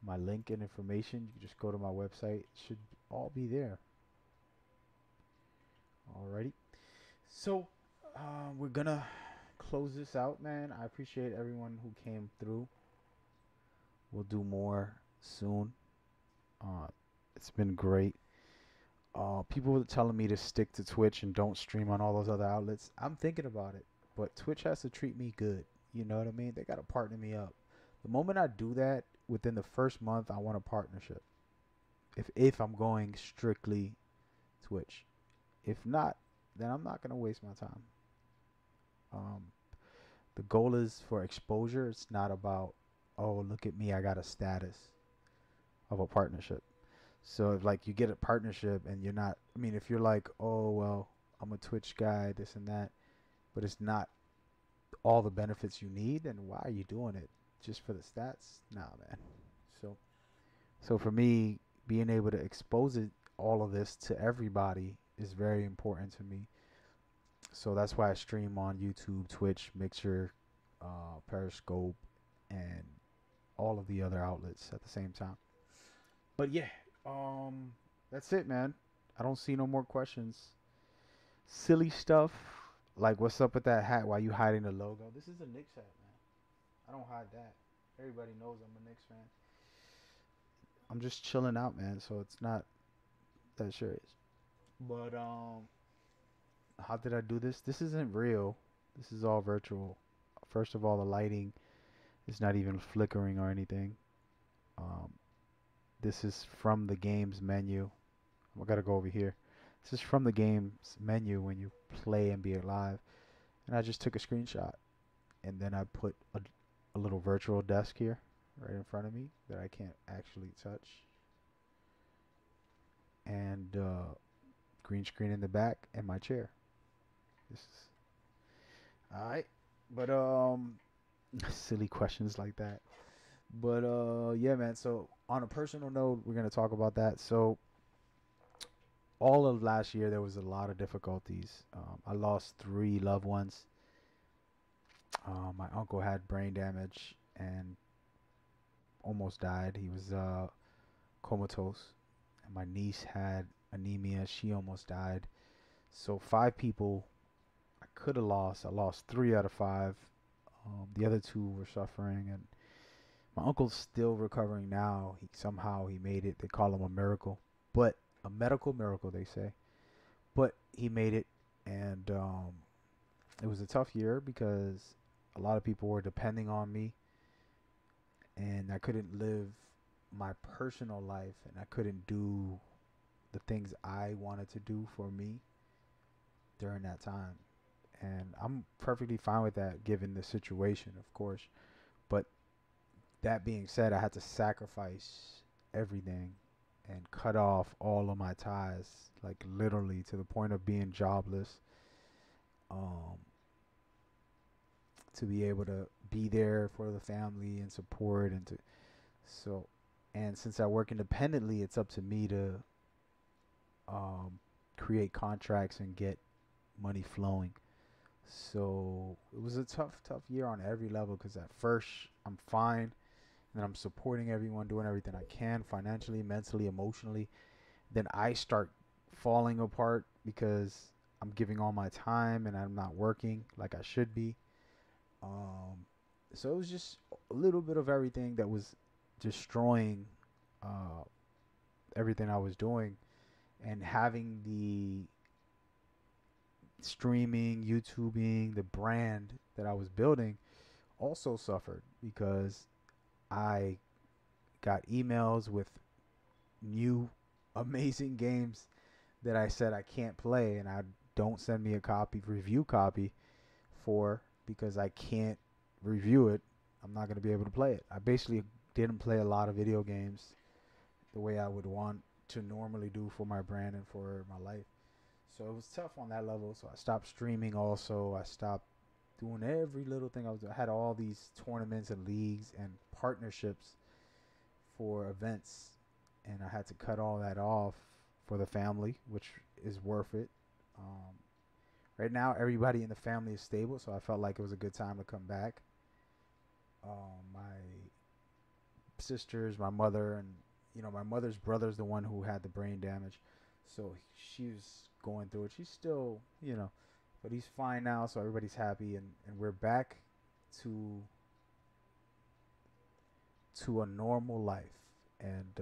My link and information, you can just go to my website. It should all be there. Alrighty. So we're gonna close this out, man. I appreciate everyone who came through. We'll do more soon. Uh, it's been great. People were telling me to stick to Twitch and don't stream on all those other outlets. I'm thinking about it, but Twitch has to treat me good. You know what I mean? They gotta partner me up. The moment I do that, within the first month, I want a partnership. If I'm going strictly Twitch, if not, then I'm not gonna waste my time. Um, the goal is for exposure. It's not about, oh, look at me, I got a status of a partnership. So if like you get a partnership and you're not, I mean, if you're like, oh well, I'm a Twitch guy, this and that, but it's not all the benefits you need, then why are you doing it? Just for the stats? Nah, man. So so for me, being able to expose all of this to everybody is very important to me. So that's why I stream on YouTube, Twitch, Mixer, Periscope, and all of the other outlets at the same time. But yeah, um, that's it, man. I don't see no more questions. Silly stuff like what's up with that hat? Why you hiding the logo? This is a Knicks hat, man. I don't hide that. Everybody knows I'm a Knicks fan. I'm just chilling out, man. So it's not that serious. But how did I do this? This isn't real. This is all virtual. First of all, the lighting is not even flickering or anything. Um, this is from the game's menu. I gotta go over here. This is from the game's menu when you play NBA Live, and I just took a screenshot, and then I put a little virtual desk here, right in front of me that I can't actually touch, and green screen in the back, and my chair. This is all right, but silly questions like that. But yeah, man. So on a personal note, we're gonna talk about that. So all of last year, there was a lot of difficulties. I lost three loved ones. My uncle had brain damage and almost died. He was comatose. And my niece had anemia. She almost died. So 5 people I could have lost. I lost 3 out of 5. The other 2 were suffering, and my uncle's still recovering now. He made it. They call him a miracle, but a medical miracle, they say. But he made it, and it was a tough year because a lot of people were depending on me, and I couldn't live my personal life, and I couldn't do the things I wanted to do for me during that time. And I'm perfectly fine with that given the situation, of course. But that being said, I had to sacrifice everything and cut off all of my ties, like literally to the point of being jobless, um, to be able to be there for the family and support and to so. And since I work independently, it's up to me to um, create contracts and get money flowing. So it was a tough year on every level because at first I'm fine and I'm supporting everyone, doing everything I can financially, mentally, emotionally. Then I start falling apart because I'm giving all my time and I'm not working like I should be. Um, so it was just a little bit of everything that was destroying uh, everything I was doing, and having the streaming, YouTubing, the brand that I was building also suffered because I got emails with new amazing games that I said I can't play, and I don't send me a review copy for because I can't review it. I'm not going to be able to play it. I basically didn't play a lot of video games the way I would want to normally do for my brand and for my life. So it was tough on that level. So I stopped streaming also. I stopped doing every little thing I was doing. I had all these tournaments and leagues and partnerships for events, and I had to cut all that off for the family, which is worth it. Um, right now, everybody in the family is stable, so I felt like it was a good time to come back. My sisters, my mother, and my mother's brother's the one who had the brain damage, so she was going through it. She's still, but he's fine now, so everybody's happy, and we're back to a normal life. And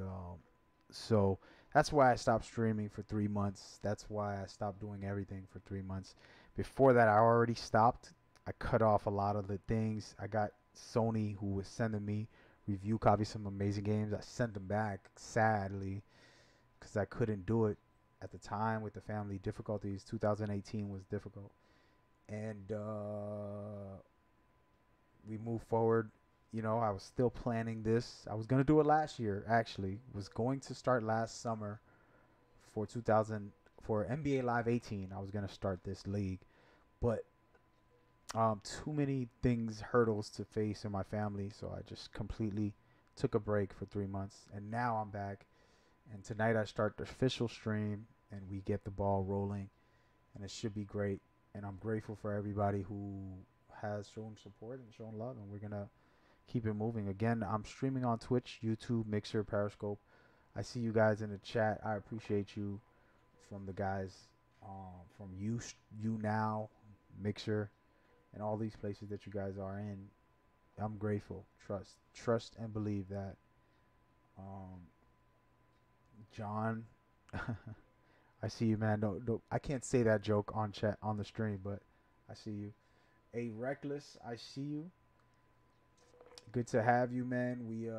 so that's why I stopped streaming for 3 months. That's why I stopped doing everything for 3 months. Before that, I already stopped. I cut off a lot of the things. I got Sony, who was sending me review copies of some amazing games. I sent them back, sadly, because I couldn't do it at the time with the family difficulties. 2018 was difficult. And we moved forward. I was still planning this. I was going to do it last year, actually. Was going to start last summer for 2000 for NBA Live 18. I was going to start this league, but too many hurdles to face in my family, so I just completely took a break for 3 months, and now I'm back. And tonight I start the official stream, and we get the ball rolling, and it should be great. And I'm grateful for everybody who has shown support and shown love, and we're gonna keep it moving. Again, I'm streaming on Twitch, YouTube, Mixer, Periscope. I see you guys in the chat. I appreciate you, from the guys from you now, Mixer, and all these places that you guys are in. I'm grateful. Trust and believe that. Um, John, I see you, man. No, I can't say that joke on chat on the stream, but I see you. A Reckless, I see you. Good to have you, man. We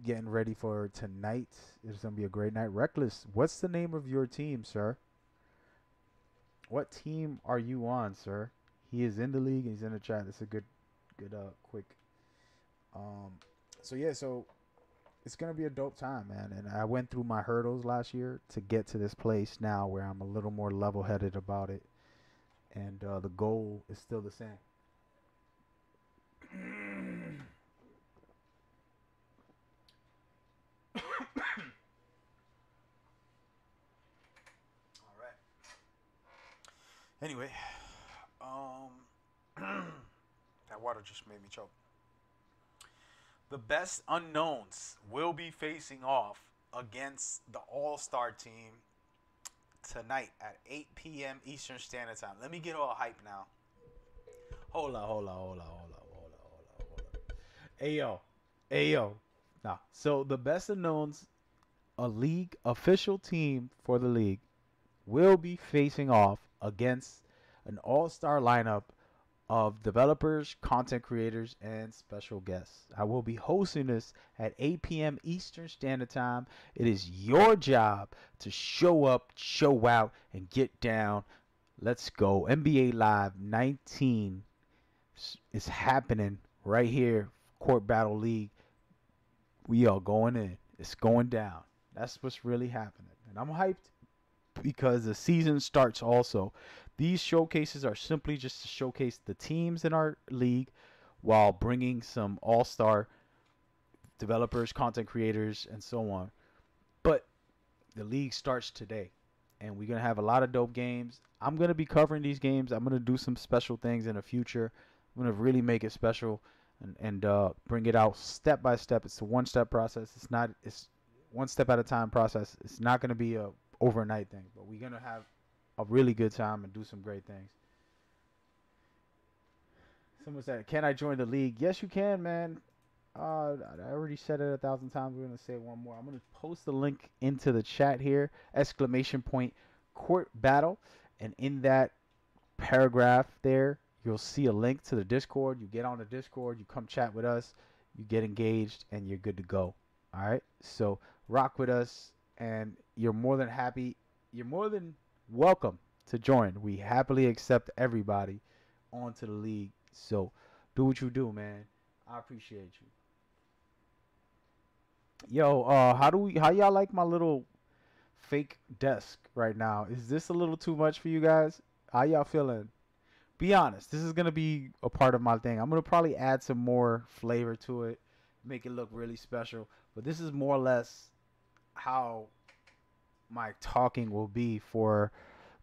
getting ready for tonight. It's gonna be a great night. Reckless, what's the name of your team, sir? What team are you on, sir? He is in the league. He's in the chat. It's a good, quick. Um, so yeah, so it's gonna be a dope time, man. And I went through my hurdles last year to get to this place now, where I'm a little more level-headed about it, and the goal is still the same. All right. Anyway, um, that water just made me choke. The best unknowns will be facing off against the All-Star team tonight at 8 p.m. Eastern Standard Time. Let me get all hype now. Hold on. Hey yo, hey yo. Nah. So the best of knowns, a league official team for the league, will be facing off against an all-star lineup of developers, content creators, and special guests. I will be hosting this at 8 p.m. Eastern Standard Time. It is your job to show up, show out, and get down. Let's go. NBA Live 19 is happening right here. Court Battle League. We are going in. It's going down. That's what's really happening. And I'm hyped because the season starts also. These showcases are simply just to showcase the teams in our league while bringing some all-star developers, content creators, and so on. But the league starts today, and we're going to have a lot of dope games. I'm going to be covering these games. I'm going to do some special things in the future. I'm going to really make it special and bring it out step by step. It's a one-step process. It's one step at a time process. It's not going to be a overnight thing, but we're going to have a really good time and do some great things. Someone said, "Can I join the league?" Yes, you can, man. I already said it 1,000 times. We're gonna say it one more. I'm gonna post the link into the chat here. Exclamation point court battle, and in that paragraph there, you'll see a link to the Discord. You get on the Discord, you come chat with us, you get engaged, and you're good to go. All right. So rock with us, and you're more than happy. You're more than welcome to join. We happily accept everybody onto the league. So do what you do, man. I appreciate you. Yo, how y'all like my little fake desk right now? Is this a little too much for you guys? How y'all feeling? Be honest. This is gonna be a part of my thing. I'm gonna probably add some more flavor to it, make it look really special. But this is more or less how my talking will be for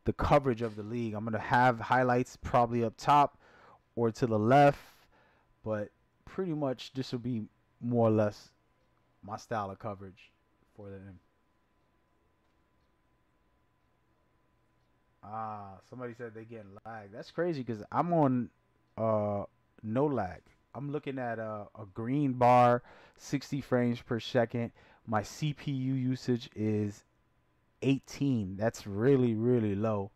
the coverage of the league. I'm gonna have highlights probably up top or to the left, but pretty much this will be more or less my style of coverage for them. Somebody said they getting lag. That's crazy because I'm on uh no lag. I'm looking at a green bar, 60 frames per second. My CPU usage is 18. That's really really low,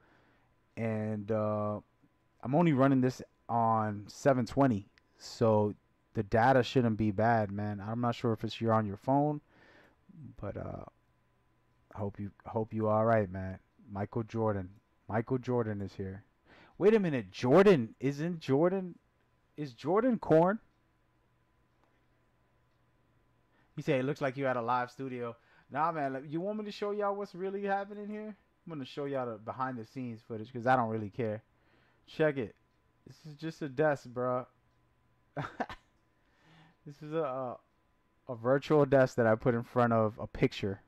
and I'm only running this on 720, so the data shouldn't be bad, man. I'm not sure if it's you're on your phone, but I hope you all right, man. Michael Jordan. Michael Jordan is here. Wait a minute, Jordan isn't Jordan? Is Jordan Corn? He said it looks like you at a live studio. Nah, man. You want me to show y'all what's really happening here? I'm gonna show y'all the behind the scenes footage because I don't really care. Check it. This is just a desk, bro. This is a virtual desk that I put in front of a picture.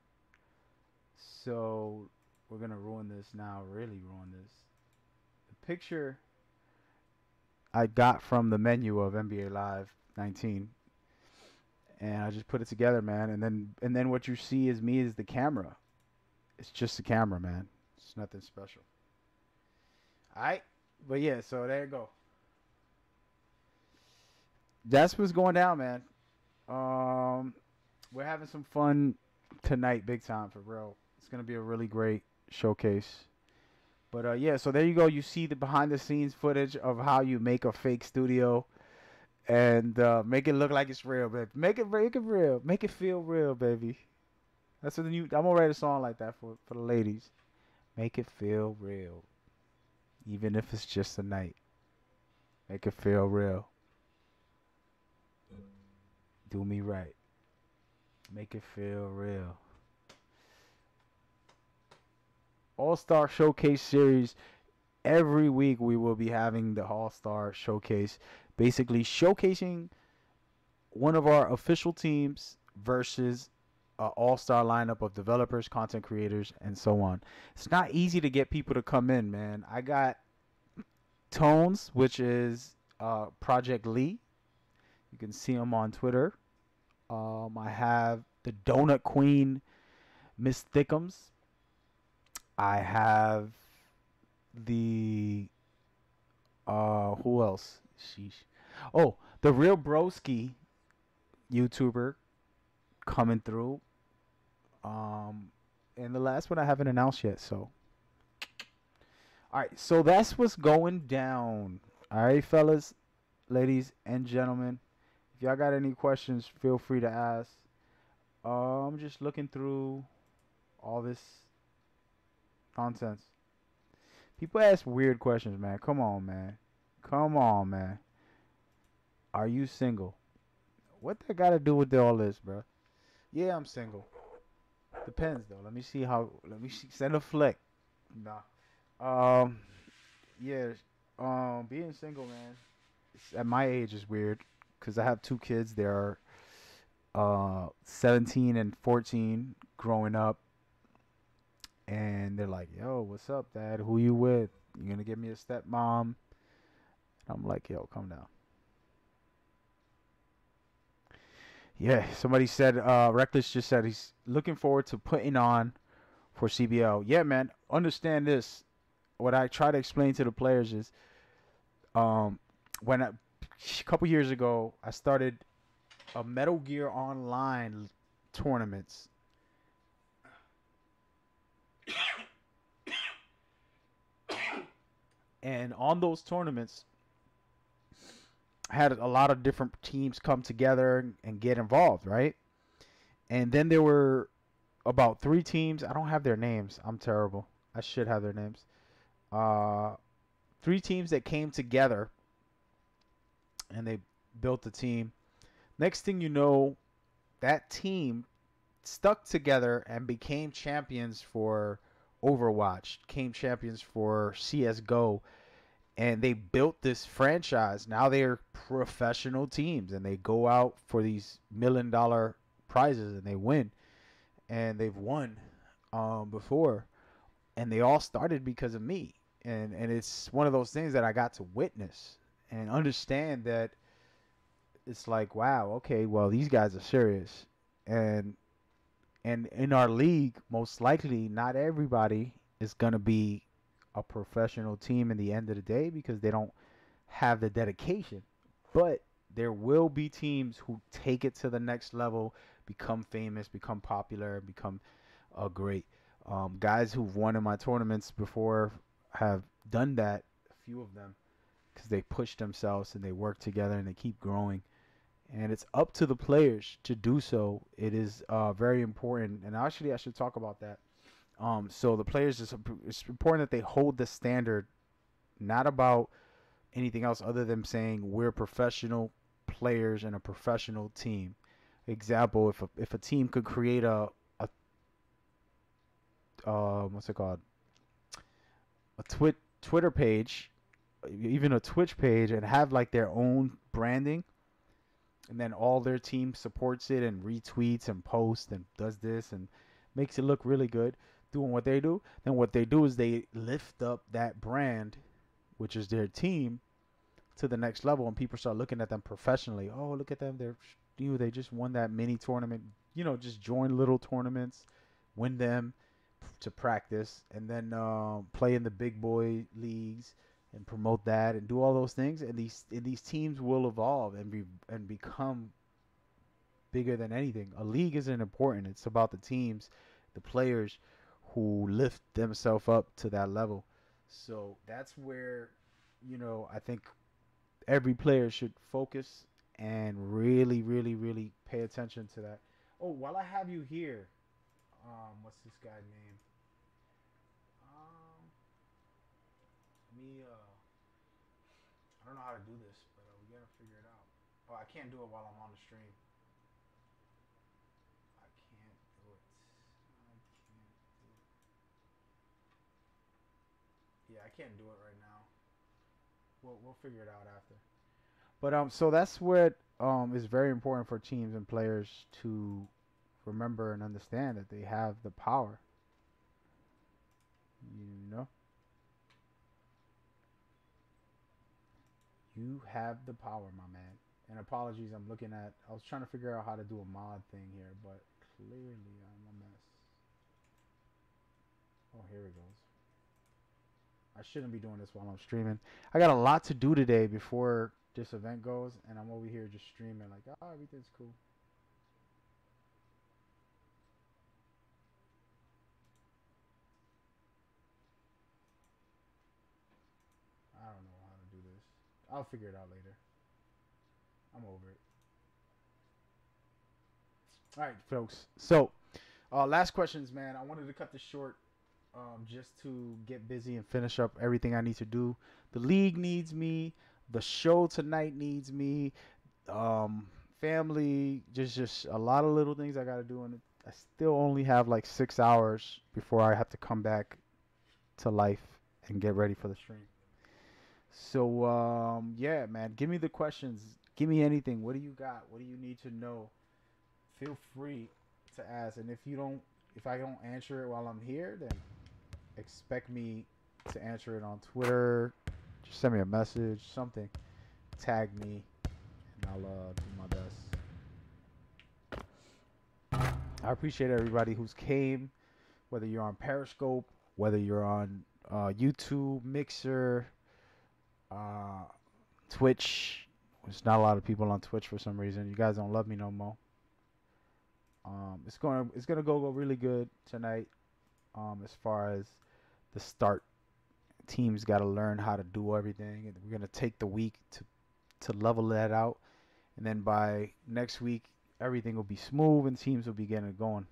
So we're gonna ruin this now. Really ruin this. The picture I got from the menu of NBA Live 19, and I just put it together, man. And then what you see is me as the camera. It's just a camera, man. It's nothing special. All right, but yeah. So there you go. That's what's going down, man. Um, we're having some fun tonight, big time for real. It's gonna be a really great showcase. But yeah, so there you go. You see the behind the scenes footage of how you make a fake studio and make it look like it's real, baby. Make it real. Make it feel real, baby. That's what the new. I'm gonna write a song like that for the ladies. Make it feel real, even if it's just a night. Make it feel real. Do me right. Make it feel real. All Star Showcase series. Every week we will be having the All Star Showcase, basically showcasing one of our official teams versus an All Star lineup of developers, content creators, and so on. It's not easy to get people to come in, man. I got Tones, which is Project Lee. You can see him on Twitter. I have the Donut Queen, Miss Thickums. I have the who else? Sheesh. Oh, the real broski YouTuber coming through. Um, and the last one I haven't announced yet. So, all right. So that's what's going down. All right, fellas, ladies, and gentlemen. If y'all got any questions, feel free to ask. I'm just looking through all this nonsense. People ask weird questions, man. Come on, man. Come on, man. Are you single? What that got to do with all this, bro? Yeah, I'm single. Depends though. Let me see how. Let me see, send a flick. Nah. Um. Yeah. Being single, man. At my age is weird because I have two kids. They're 17 and 14, growing up, and they're like, "Yo, what's up, Dad? Who you with? You gonna give me a stepmom?" I'm like, "Yo, calm down." Yeah. Somebody said. Reckless just said he's looking forward to putting on for CBL. Yeah, man. Understand this. What I try to explain to the players is, um, a couple years ago, I started a Metal Gear Online tournaments, and on those tournaments, I had a lot of different teams come together and get involved, right? And then there were about three teams. I don't have their names. I'm terrible. I should have their names. Uh, Three teams that came together and they built a team. Next thing you know, that team stuck together and became champions for Overwatch, became champions for CS:GO, and they built this franchise. Now they're professional teams and they go out for these $1 million prizes and they win. And they've won before, and they all started because of me. And it's one of those things that I got to witness and understand that it's like, wow, okay, well, these guys are serious. And and in our league, most likely not everybody is going to be a professional team in the end of the day because they don't have the dedication. But there will be teams who take it to the next level, become famous, become popular, become great. Guys who've won in my tournaments before have done that, a few of them, because they push themselves and they work together and they keep growing. And it's up to the players to do so. It is very important, and actually, I should talk about that. So the players, it's important that they hold the standard, not about anything else other than saying we're professional players and a professional team. Example: if a team could create a what's it called, a Twitter page, even a Twitch page, and have like their own branding, and then all their team supports it and retweets and posts and does this and makes it look really good doing what they do, then what they do is they lift up that brand, which is their team, to the next level, and people start looking at them professionally. Oh, look at them, they just won that mini tournament. Just join little tournaments, win them to practice, and then play in the big boy leagues and promote that and do all those things. And these teams will evolve and become bigger than anything. A league isn't important. It's about the teams, the players who lift themselves up to that level. So that's where, I think every player should focus and really, really, really pay attention to that. Oh, while I have you here, what's this guy's name? Um, me, I don't know how to do this, but we gotta figure it out. Oh, I can't do it while I'm on the stream. I can't do it. I can't do it. Yeah, I can't do it right now. We'll figure it out after. But so that's what is very important for teams and players to remember and understand that they have the power. You know, you have the power, my man. And apologies, I'm looking at. I was trying to figure out how to do a mod thing here, but clearly I'm a mess. Oh, here it goes. I shouldn't be doing this while I'm streaming. I got a lot to do today before this event goes, and I'm over here just streaming like, oh, everything's cool. I don't know how to do this. I'll figure it out later. I'm over it. All right, folks. So, last questions, man. I wanted to cut this short just to get busy and finish up everything I need to do. The league needs me. The show tonight needs me. Um, family, just a lot of little things I got to do, and I still only have like 6 hours before I have to come back to life and get ready for the stream. So, yeah, man, give me the questions. Give me anything. What do you got? What do you need to know? Feel free to ask. And if I don't answer it while I'm here, then expect me to answer it on Twitter. Just send me a message, something. Tag me, and I'll do my best. I appreciate everybody who's came, whether you're on Periscope, whether you're on YouTube, Mixer, uh, Twitch. There's not a lot of people on Twitch for some reason. You guys don't love me no more. It's gonna go really good tonight. As far as the start, teams got to learn how to do everything, and we're gonna take the week to level that out, and then by next week everything will be smooth and teams will be getting it going.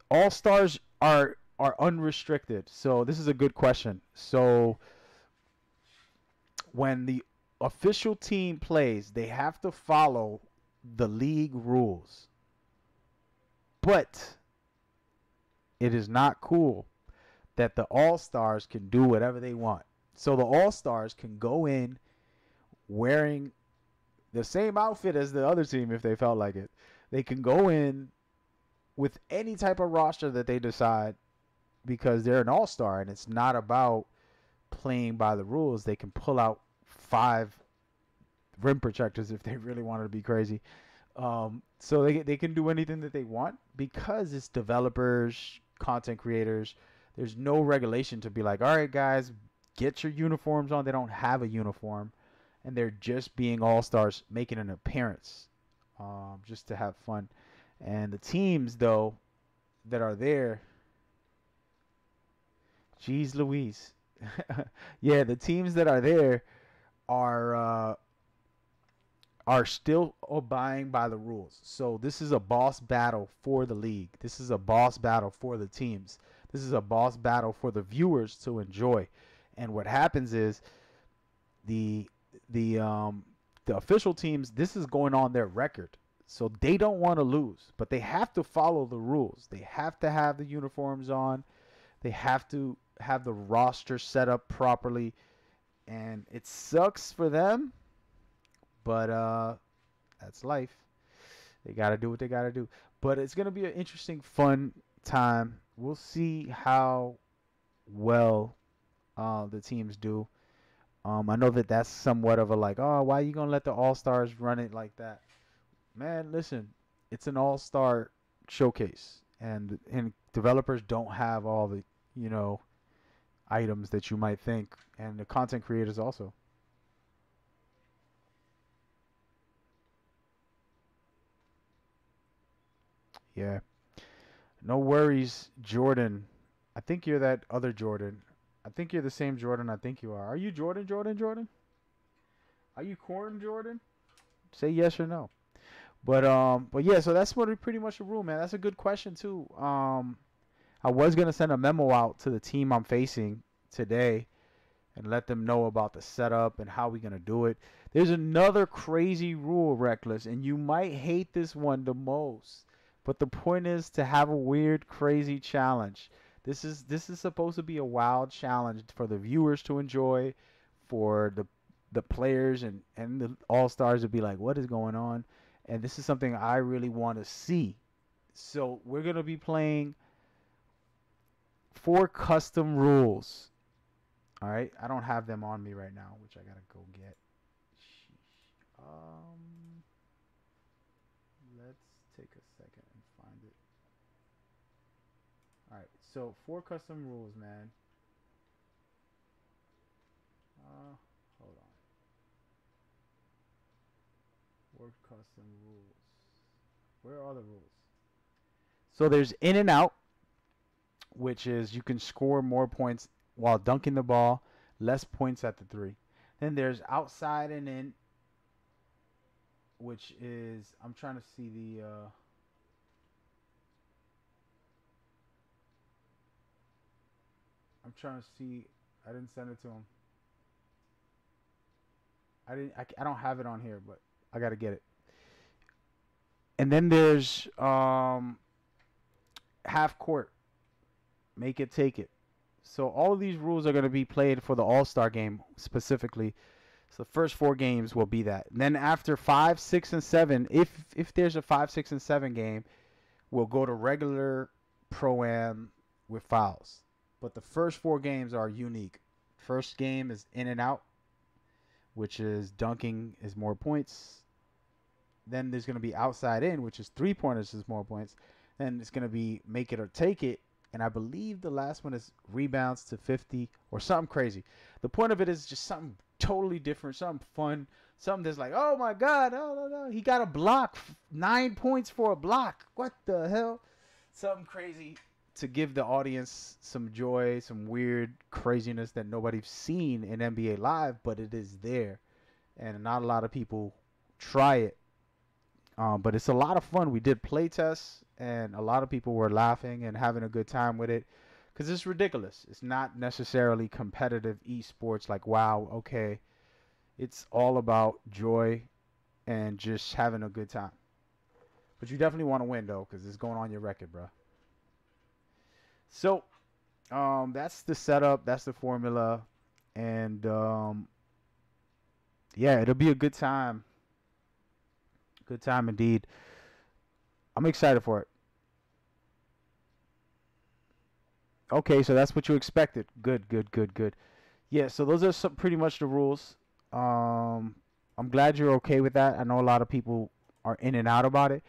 All stars are unrestricted, so this is a good question. So when the official team plays, they have to follow the league rules. But it is not cool that the All-Stars can do whatever they want. So the All-Stars can go in wearing the same outfit as the other team if they felt like it. They can go in with any type of roster that they decide because they're an All-Star, and it's not about playing by the rules. They can pull out 5 rim protectors if they really wanted to be crazy. So they can do anything that they want because it's developers, content creators. There's no regulation to be like, all right, guys, get your uniforms on. They don't have a uniform, and they're just being all-stars, making an appearance just to have fun. And the teams, though, that are there, geez Louise. Yeah, the teams that are there are still abiding by the rules. So this is a boss battle for the league. This is a boss battle for the teams. This is a boss battle for the viewers to enjoy. And what happens is the official teams, this is going on their record. So they don't want to lose, but they have to follow the rules. They have to have the uniforms on. They have to have the roster set up properly. And it sucks for them, but that's life. They got to do what they got to do. But it's going to be an interesting, fun time. We'll see how well the teams do. I know that that's somewhat of a like, oh, why are you going to let the All-Stars run it like that? Man, listen, it's an All-Star showcase. And developers don't have all the, items that you might think. And the content creators also. Yeah. No worries, Jordan. I think you're that other Jordan. I think you're the same Jordan I think you are. Are you Jordan? Are you Corn Jordan? Say yes or no. But yeah, so that's what pretty much the rule, man. That's a good question too. I was gonna send a memo out to the team I'm facing today and let them know about the setup and how we're gonna do it. There's another crazy rule, Reckless, and you might hate this one the most. But the point is to have a weird, crazy challenge. This is supposed to be a wild challenge for the viewers to enjoy, for the players and the all stars to be like, what is going on? And this is something I really want to see. So we're gonna be playing 4 custom rules. All right, I don't have them on me right now, which I gotta go get. Sheesh. Let's take a second and find it. All right, right. So 4 custom rules, man. Hold on. 4 custom rules. Where are the rules? So there's in and out, which is you can score more points while dunking the ball, less points at the 3. Then there's outside and in, which is I'm trying to see the I'm trying to see. I didn't send it to him. I don't have it on here, but I got to get it. And then there's half court, make it, take it. So all of these rules are going to be played for the All-Star game specifically. So the first 4 games will be that. And then after 5, 6, and 7, if there's a 5, 6, and 7 game, we'll go to regular pro-am with fouls. But the first 4 games are unique. First game is in and out, which is dunking is more points. Then there's going to be outside in, which is 3-pointers is more points. Then it's going to be make it or take it. And I believe the last one is rebounds to 50 or something crazy. The point of it is just something totally different, something fun, something that's like, oh my God, oh no, he got a block, 9 points for a block. What the hell? Something crazy to give the audience some joy, some weird craziness that nobody's seen in NBA Live, but it is there. And not a lot of people try it. But it's a lot of fun. We did play tests, and a lot of people were laughing and having a good time with it because it's ridiculous. It's not necessarily competitive esports like, wow, okay. It's all about joy and just having a good time. But you definitely want to win, though, because it's going on your record, bro. So that's the setup. That's the formula. And, yeah, it'll be a good time. Good time indeed. I'm excited for it. Okay, so that's what you expected. Good, good, good, good. Yeah, so those are pretty much the rules. I'm glad you're okay with that. I know a lot of people are in and out about it,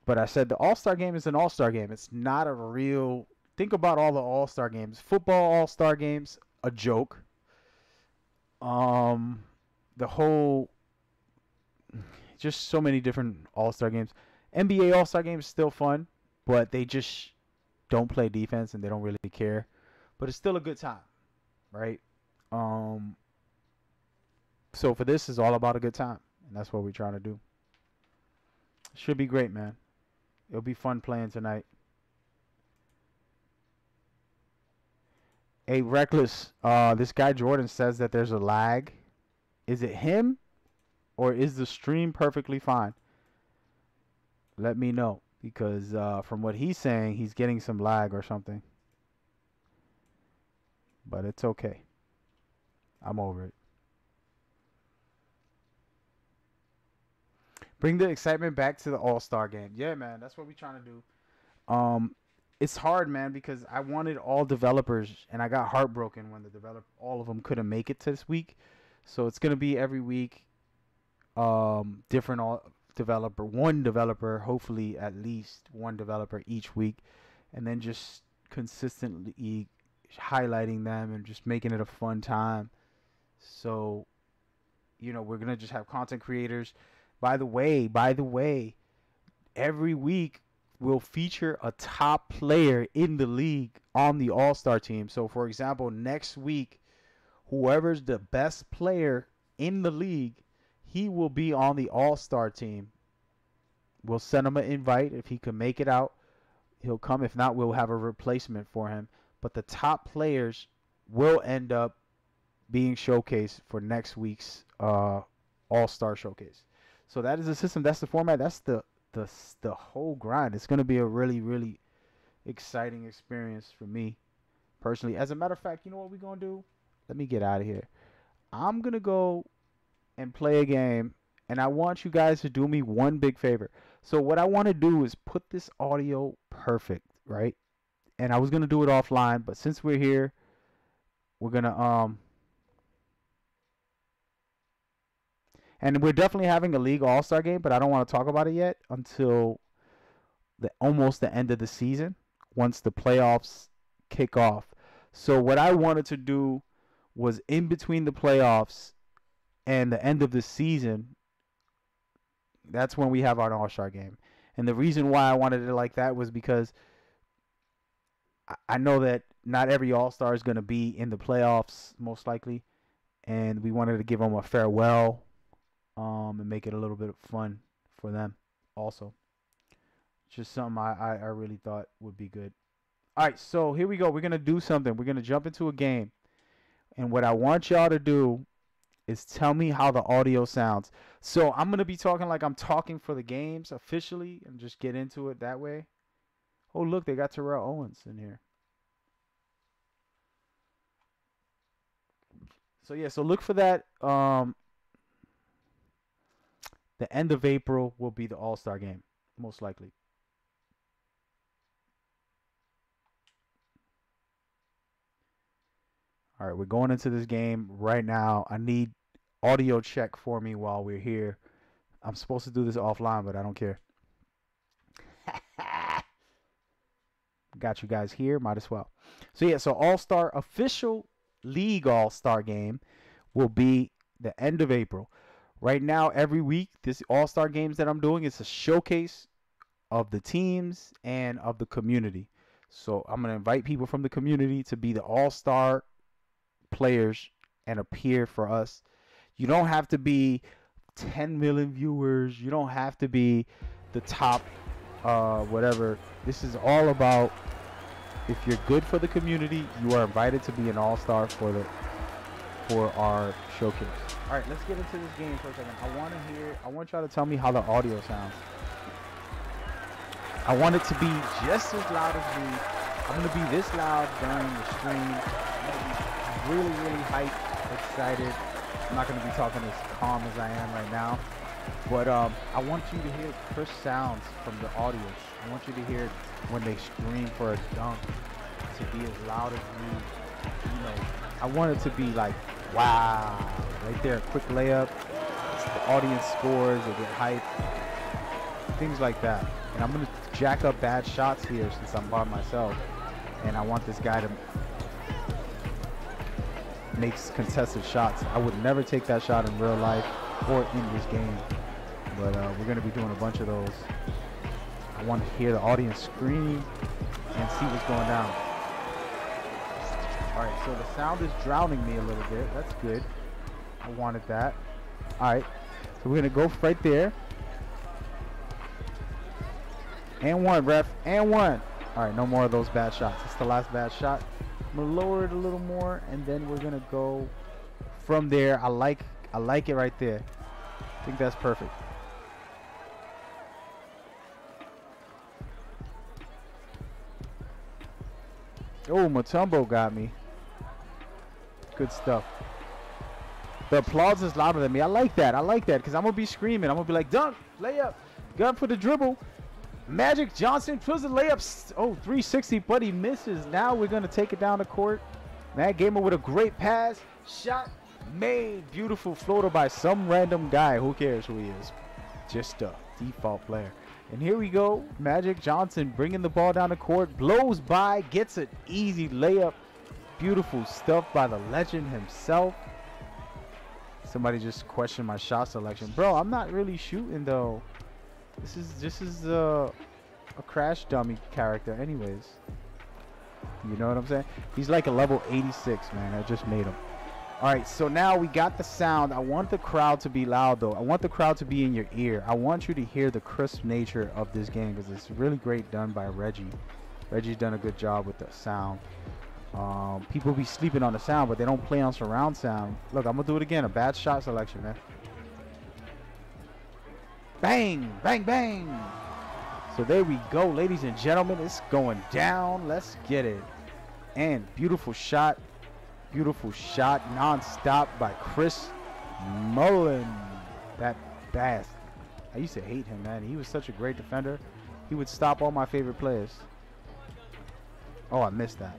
but I said the All-Star game is an All-Star game. It's not a real. Think about all the All-Star games. Football All-Star games, a joke. The whole, just so many different All-Star games. NBA All-Star games still fun, but they just don't play defense and they don't really care. But it's still a good time, right? So for this is all about a good time, and that's what we're trying to do. Should be great, man. It'll be fun playing tonight. Hey, Reckless, this guy Jordan says that there's a lag. Is it him, or is the stream perfectly fine? Let me know, because from what he's saying, he's getting some lag or something. But it's okay. I'm over it. Bring the excitement back to the All-Star game. Yeah, man, that's what we're trying to do. It's hard, man, because I wanted all developers, and I got heartbroken when all of them couldn't make it to this week. So it's gonna be every week, different one developer, hopefully at least one developer each week, and then just consistently highlighting them and just making it a fun time. So, we're gonna just have content creators. By the way, every week we'll feature a top player in the league on the All-Star team. So, for example, next week, whoever's the best player in the league, he will be on the All-Star team. We'll send him an invite. If he can make it out, he'll come. If not, we'll have a replacement for him. But the top players will end up being showcased for next week's All-Star showcase. So that is the system. That's the format. That's the whole grind. It's going to be a really, really exciting experience for me personally. As a matter of fact, you know what we're going to do? Let me get out of here. I'm going to go and play a game, and I want you guys to do me one big favor. So what I want to do is put this audio perfect, right? And I was going to do it offline, but since we're here, we're going to and we're definitely having a league All-Star game, but I don't want to talk about it yet until almost the end of the season, once the playoffs kick off. So what I wanted to do was in between the playoffs and the end of the season, that's when we have our All-Star game. And the reason why I wanted it like that was because I know that not every All-Star is going to be in the playoffs, most likely. And we wanted to give them a farewell and make it a little bit of fun for them also. Just something I really thought would be good. All right, so here we go. We're going to do something. We're going to jump into a game. And what I want y'all to do is tell me how the audio sounds. So I'm going to be talking like I'm talking for the games officially and just get into it that way. Oh, look, they got Terrell Owens in here. So, yeah, so look for that. The end of April will be the All-Star game, most likely. All right, we're going into this game right now. I need audio check for me while we're here. I'm supposed to do this offline, but I don't care. Got you guys here. Might as well. So, yeah, so All-Star official League All-Star game will be the end of April. Right now, every week, this All-Star games that I'm doing is a showcase of the teams and of the community. So I'm going to invite people from the community to be the All-Star players and appear for us. You don't have to be 10 million viewers. You don't have to be the top whatever. This is all about if you're good for the community, you are invited to be an all-star for our showcase. All right, let's get into this game for a second. I want y'all to tell me how the audio sounds. I want it to be just as loud as me. I'm going to be this loud during the stream. I'm going to be really, really hyped, excited. I'm not going to be talking as calm as I am right now. But I want you to hear crisp sounds from the audience. I want you to hear when they scream for a dunk to be as loud as me. You know, I want it to be like, wow, right there, a quick layup. The audience scores, they get hyped, things like that. And I'm going to jack up bad shots here since I'm by myself. And I want this guy to make contested shots. I would never take that shot in real life or in this game. But we're going to be doing a bunch of those. I want to hear the audience scream and see what's going down. All right, so the sound is drowning me a little bit. That's good. I wanted that. All right, so we're going to go right there. And one, ref. And one. All right, no more of those bad shots. It's the last bad shot. I'm going to lower it a little more, and then we're going to go from there. I like it right there. I think that's perfect. Oh, Mutombo got me. Good stuff. The applause is louder than me. I like that. I like that because I'm going to be screaming. I'm going to be like, dunk, layup, gun for the dribble. Magic Johnson puts the layup. Oh, 360, but he misses. Now we're going to take it down the court. Matt Gamer with a great pass. Shot made. Beautiful floater by some random guy. Who cares who he is? Just a default player. And here we go. Magic Johnson bringing the ball down the court. Blows by. Gets an easy layup. Beautiful stuff by the legend himself. Somebody just questioned my shot selection. Bro, I'm not really shooting though. This is a crash dummy character anyways. You know what I'm saying? He's like a level 86, man. I just made him. All right, so now we got the sound. I want the crowd to be loud, though. I want the crowd to be in your ear. I want you to hear the crisp nature of this game because it's really great done by Reggie. Reggie's done a good job with the sound. People be sleeping on the sound, but they don't play on surround sound. Look, I'm going to do it again. A bad shot selection, man. Bang, bang, bang. So there we go, ladies and gentlemen. It's going down. Let's get it. And beautiful shot. Beautiful shot, non-stop by Chris Mullen. That bastard. I used to hate him, man. He was such a great defender. He would stop all my favorite players. Oh, I missed that.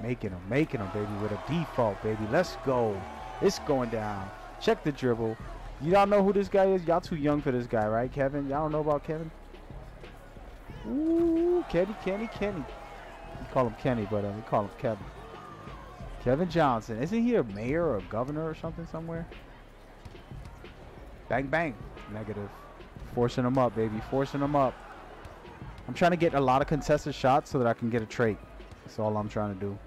Making him, baby, with a default, baby. Let's go. It's going down. Check the dribble. Y'all know who this guy is? Y'all too young for this guy, right, Kevin? Y'all don't know about Kevin? Ooh, Kenny. call him Kenny, but we call him Kevin. Kevin Johnson. Isn't he a mayor or a governor or something somewhere? Bang, bang. Negative. Forcing him up, baby. Forcing him up. I'm trying to get a lot of contested shots so that I can get a trait. That's all I'm trying to do.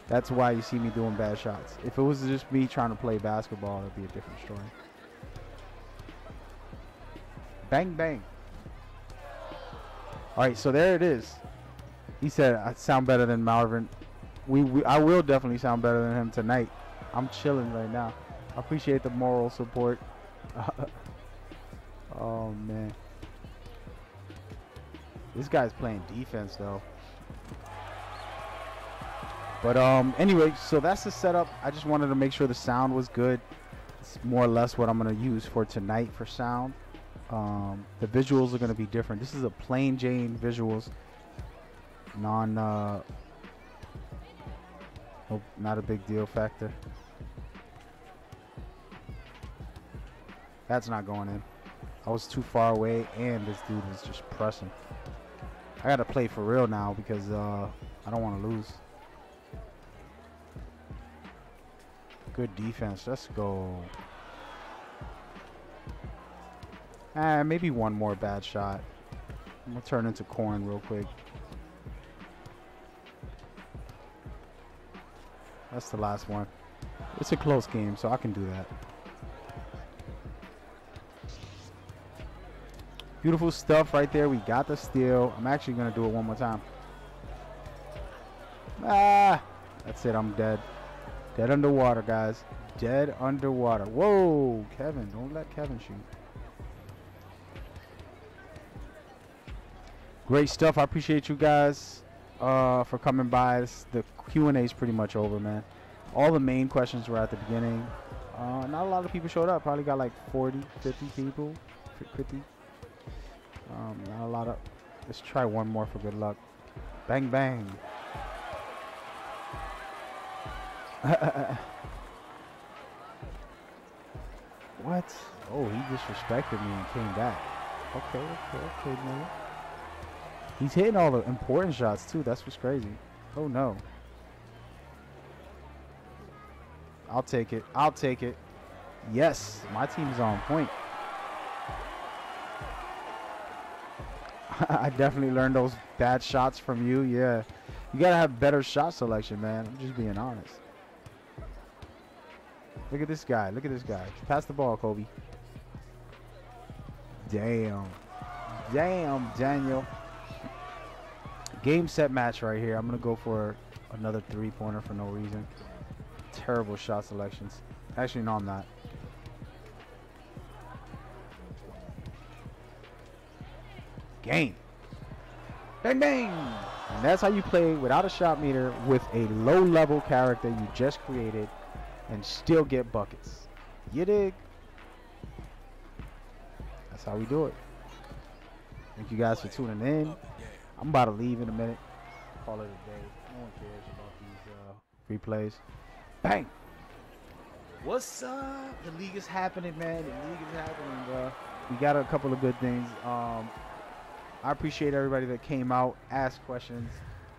That's why you see me doing bad shots. If it was just me trying to play basketball, it'd be a different story. Bang, bang. All right, so there it is. He said I sound better than Malvern. I will definitely sound better than him tonight. I'm chilling right now. I appreciate the moral support. Oh, man. This guy's playing defense, though. But anyway, so that's the setup. I just wanted to make sure the sound was good. It's more or less what I'm going to use for tonight for sound. The visuals are going to be different. This is a plain Jane visuals. Nope, not a big deal factor. That's not going in. I was too far away, and this dude is just pressing. I got to play for real now because I don't want to lose. Good defense. Let's go. Maybe one more bad shot. I'm going to turn into corn real quick. That's the last one. It's a close game, so I can do that. Beautiful stuff right there. We got the steal. I'm actually going to do it one more time. That's it. I'm dead. Dead underwater, guys. Dead underwater. Whoa, Kevin. Don't let Kevin shoot. Great stuff. I appreciate you guys for coming by. The Q&A is pretty much over, man. All the main questions were at the beginning. Not a lot of people showed up. Probably got like 40, 50 people. 50. Not a lot of... Let's try one more for good luck. Bang, bang. What? Oh, he disrespected me and came back. Okay, man. He's hitting all the important shots, too. That's what's crazy. Oh, no. I'll take it. I'll take it. Yes, my team's on point. I definitely learned those bad shots from you. Yeah. You got to have better shot selection, man. I'm just being honest. Look at this guy. Look at this guy. Pass the ball, Kobe. Damn. Damn, Daniel. Game, set, match right here. I'm going to go for another three-pointer for no reason. Terrible shot selections. Actually, no, I'm not. Game. Bang, bang. And that's how you play without a shot meter with a low-level character you just created and still get buckets. You dig? That's how we do it. Thank you guys for tuning in. I'm about to leave in a minute. Call it a day. No one cares about these replays. Bang. What's up? The league is happening, man. The league is happening, bro. We got a couple of good things. I appreciate everybody that came out, asked questions.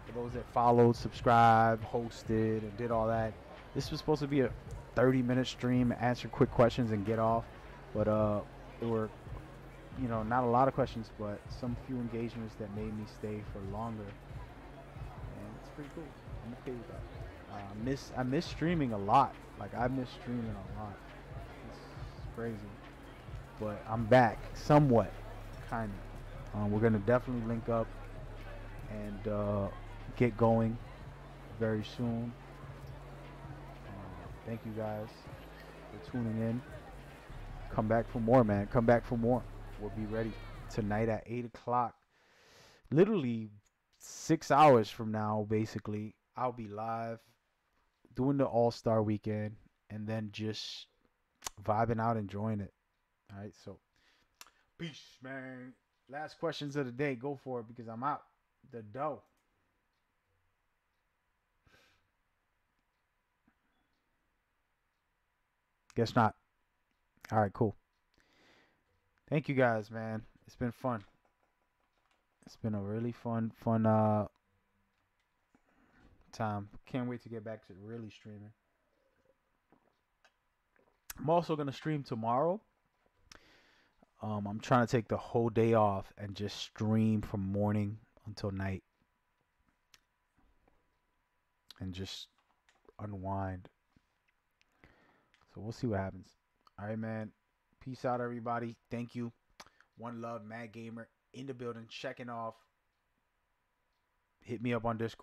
For those that followed, subscribed, hosted, and did all that. This was supposed to be a 30-minute stream, answer quick questions and get off. But there were, you know, not a lot of questions, but some few engagements that made me stay for longer. And it's pretty cool. I'm okay with that. I miss streaming a lot. Like, I miss streaming a lot. It's crazy. But I'm back, somewhat, kind of. We're going to definitely link up and get going very soon. Thank you guys for tuning in. Come back for more, man. Come back for more. We'll be ready tonight at 8 o'clock. Literally 6 hours from now, basically, I'll be live doing the All-Star weekend and then just vibing out, enjoying it. All right, so peace, man. Last questions of the day. Go for it because I'm out. The dough. Guess not. All right, cool. Thank you guys, man. It's been fun. It's been a really fun time. Can't wait to get back to really streaming. I'm also gonna stream tomorrow. I'm trying to take the whole day off and just stream from morning until night and just unwind. So we'll see what happens. All right, man. Peace out, everybody. Thank you. One love, Mad Gamer in the building, checking off. Hit me up on Discord.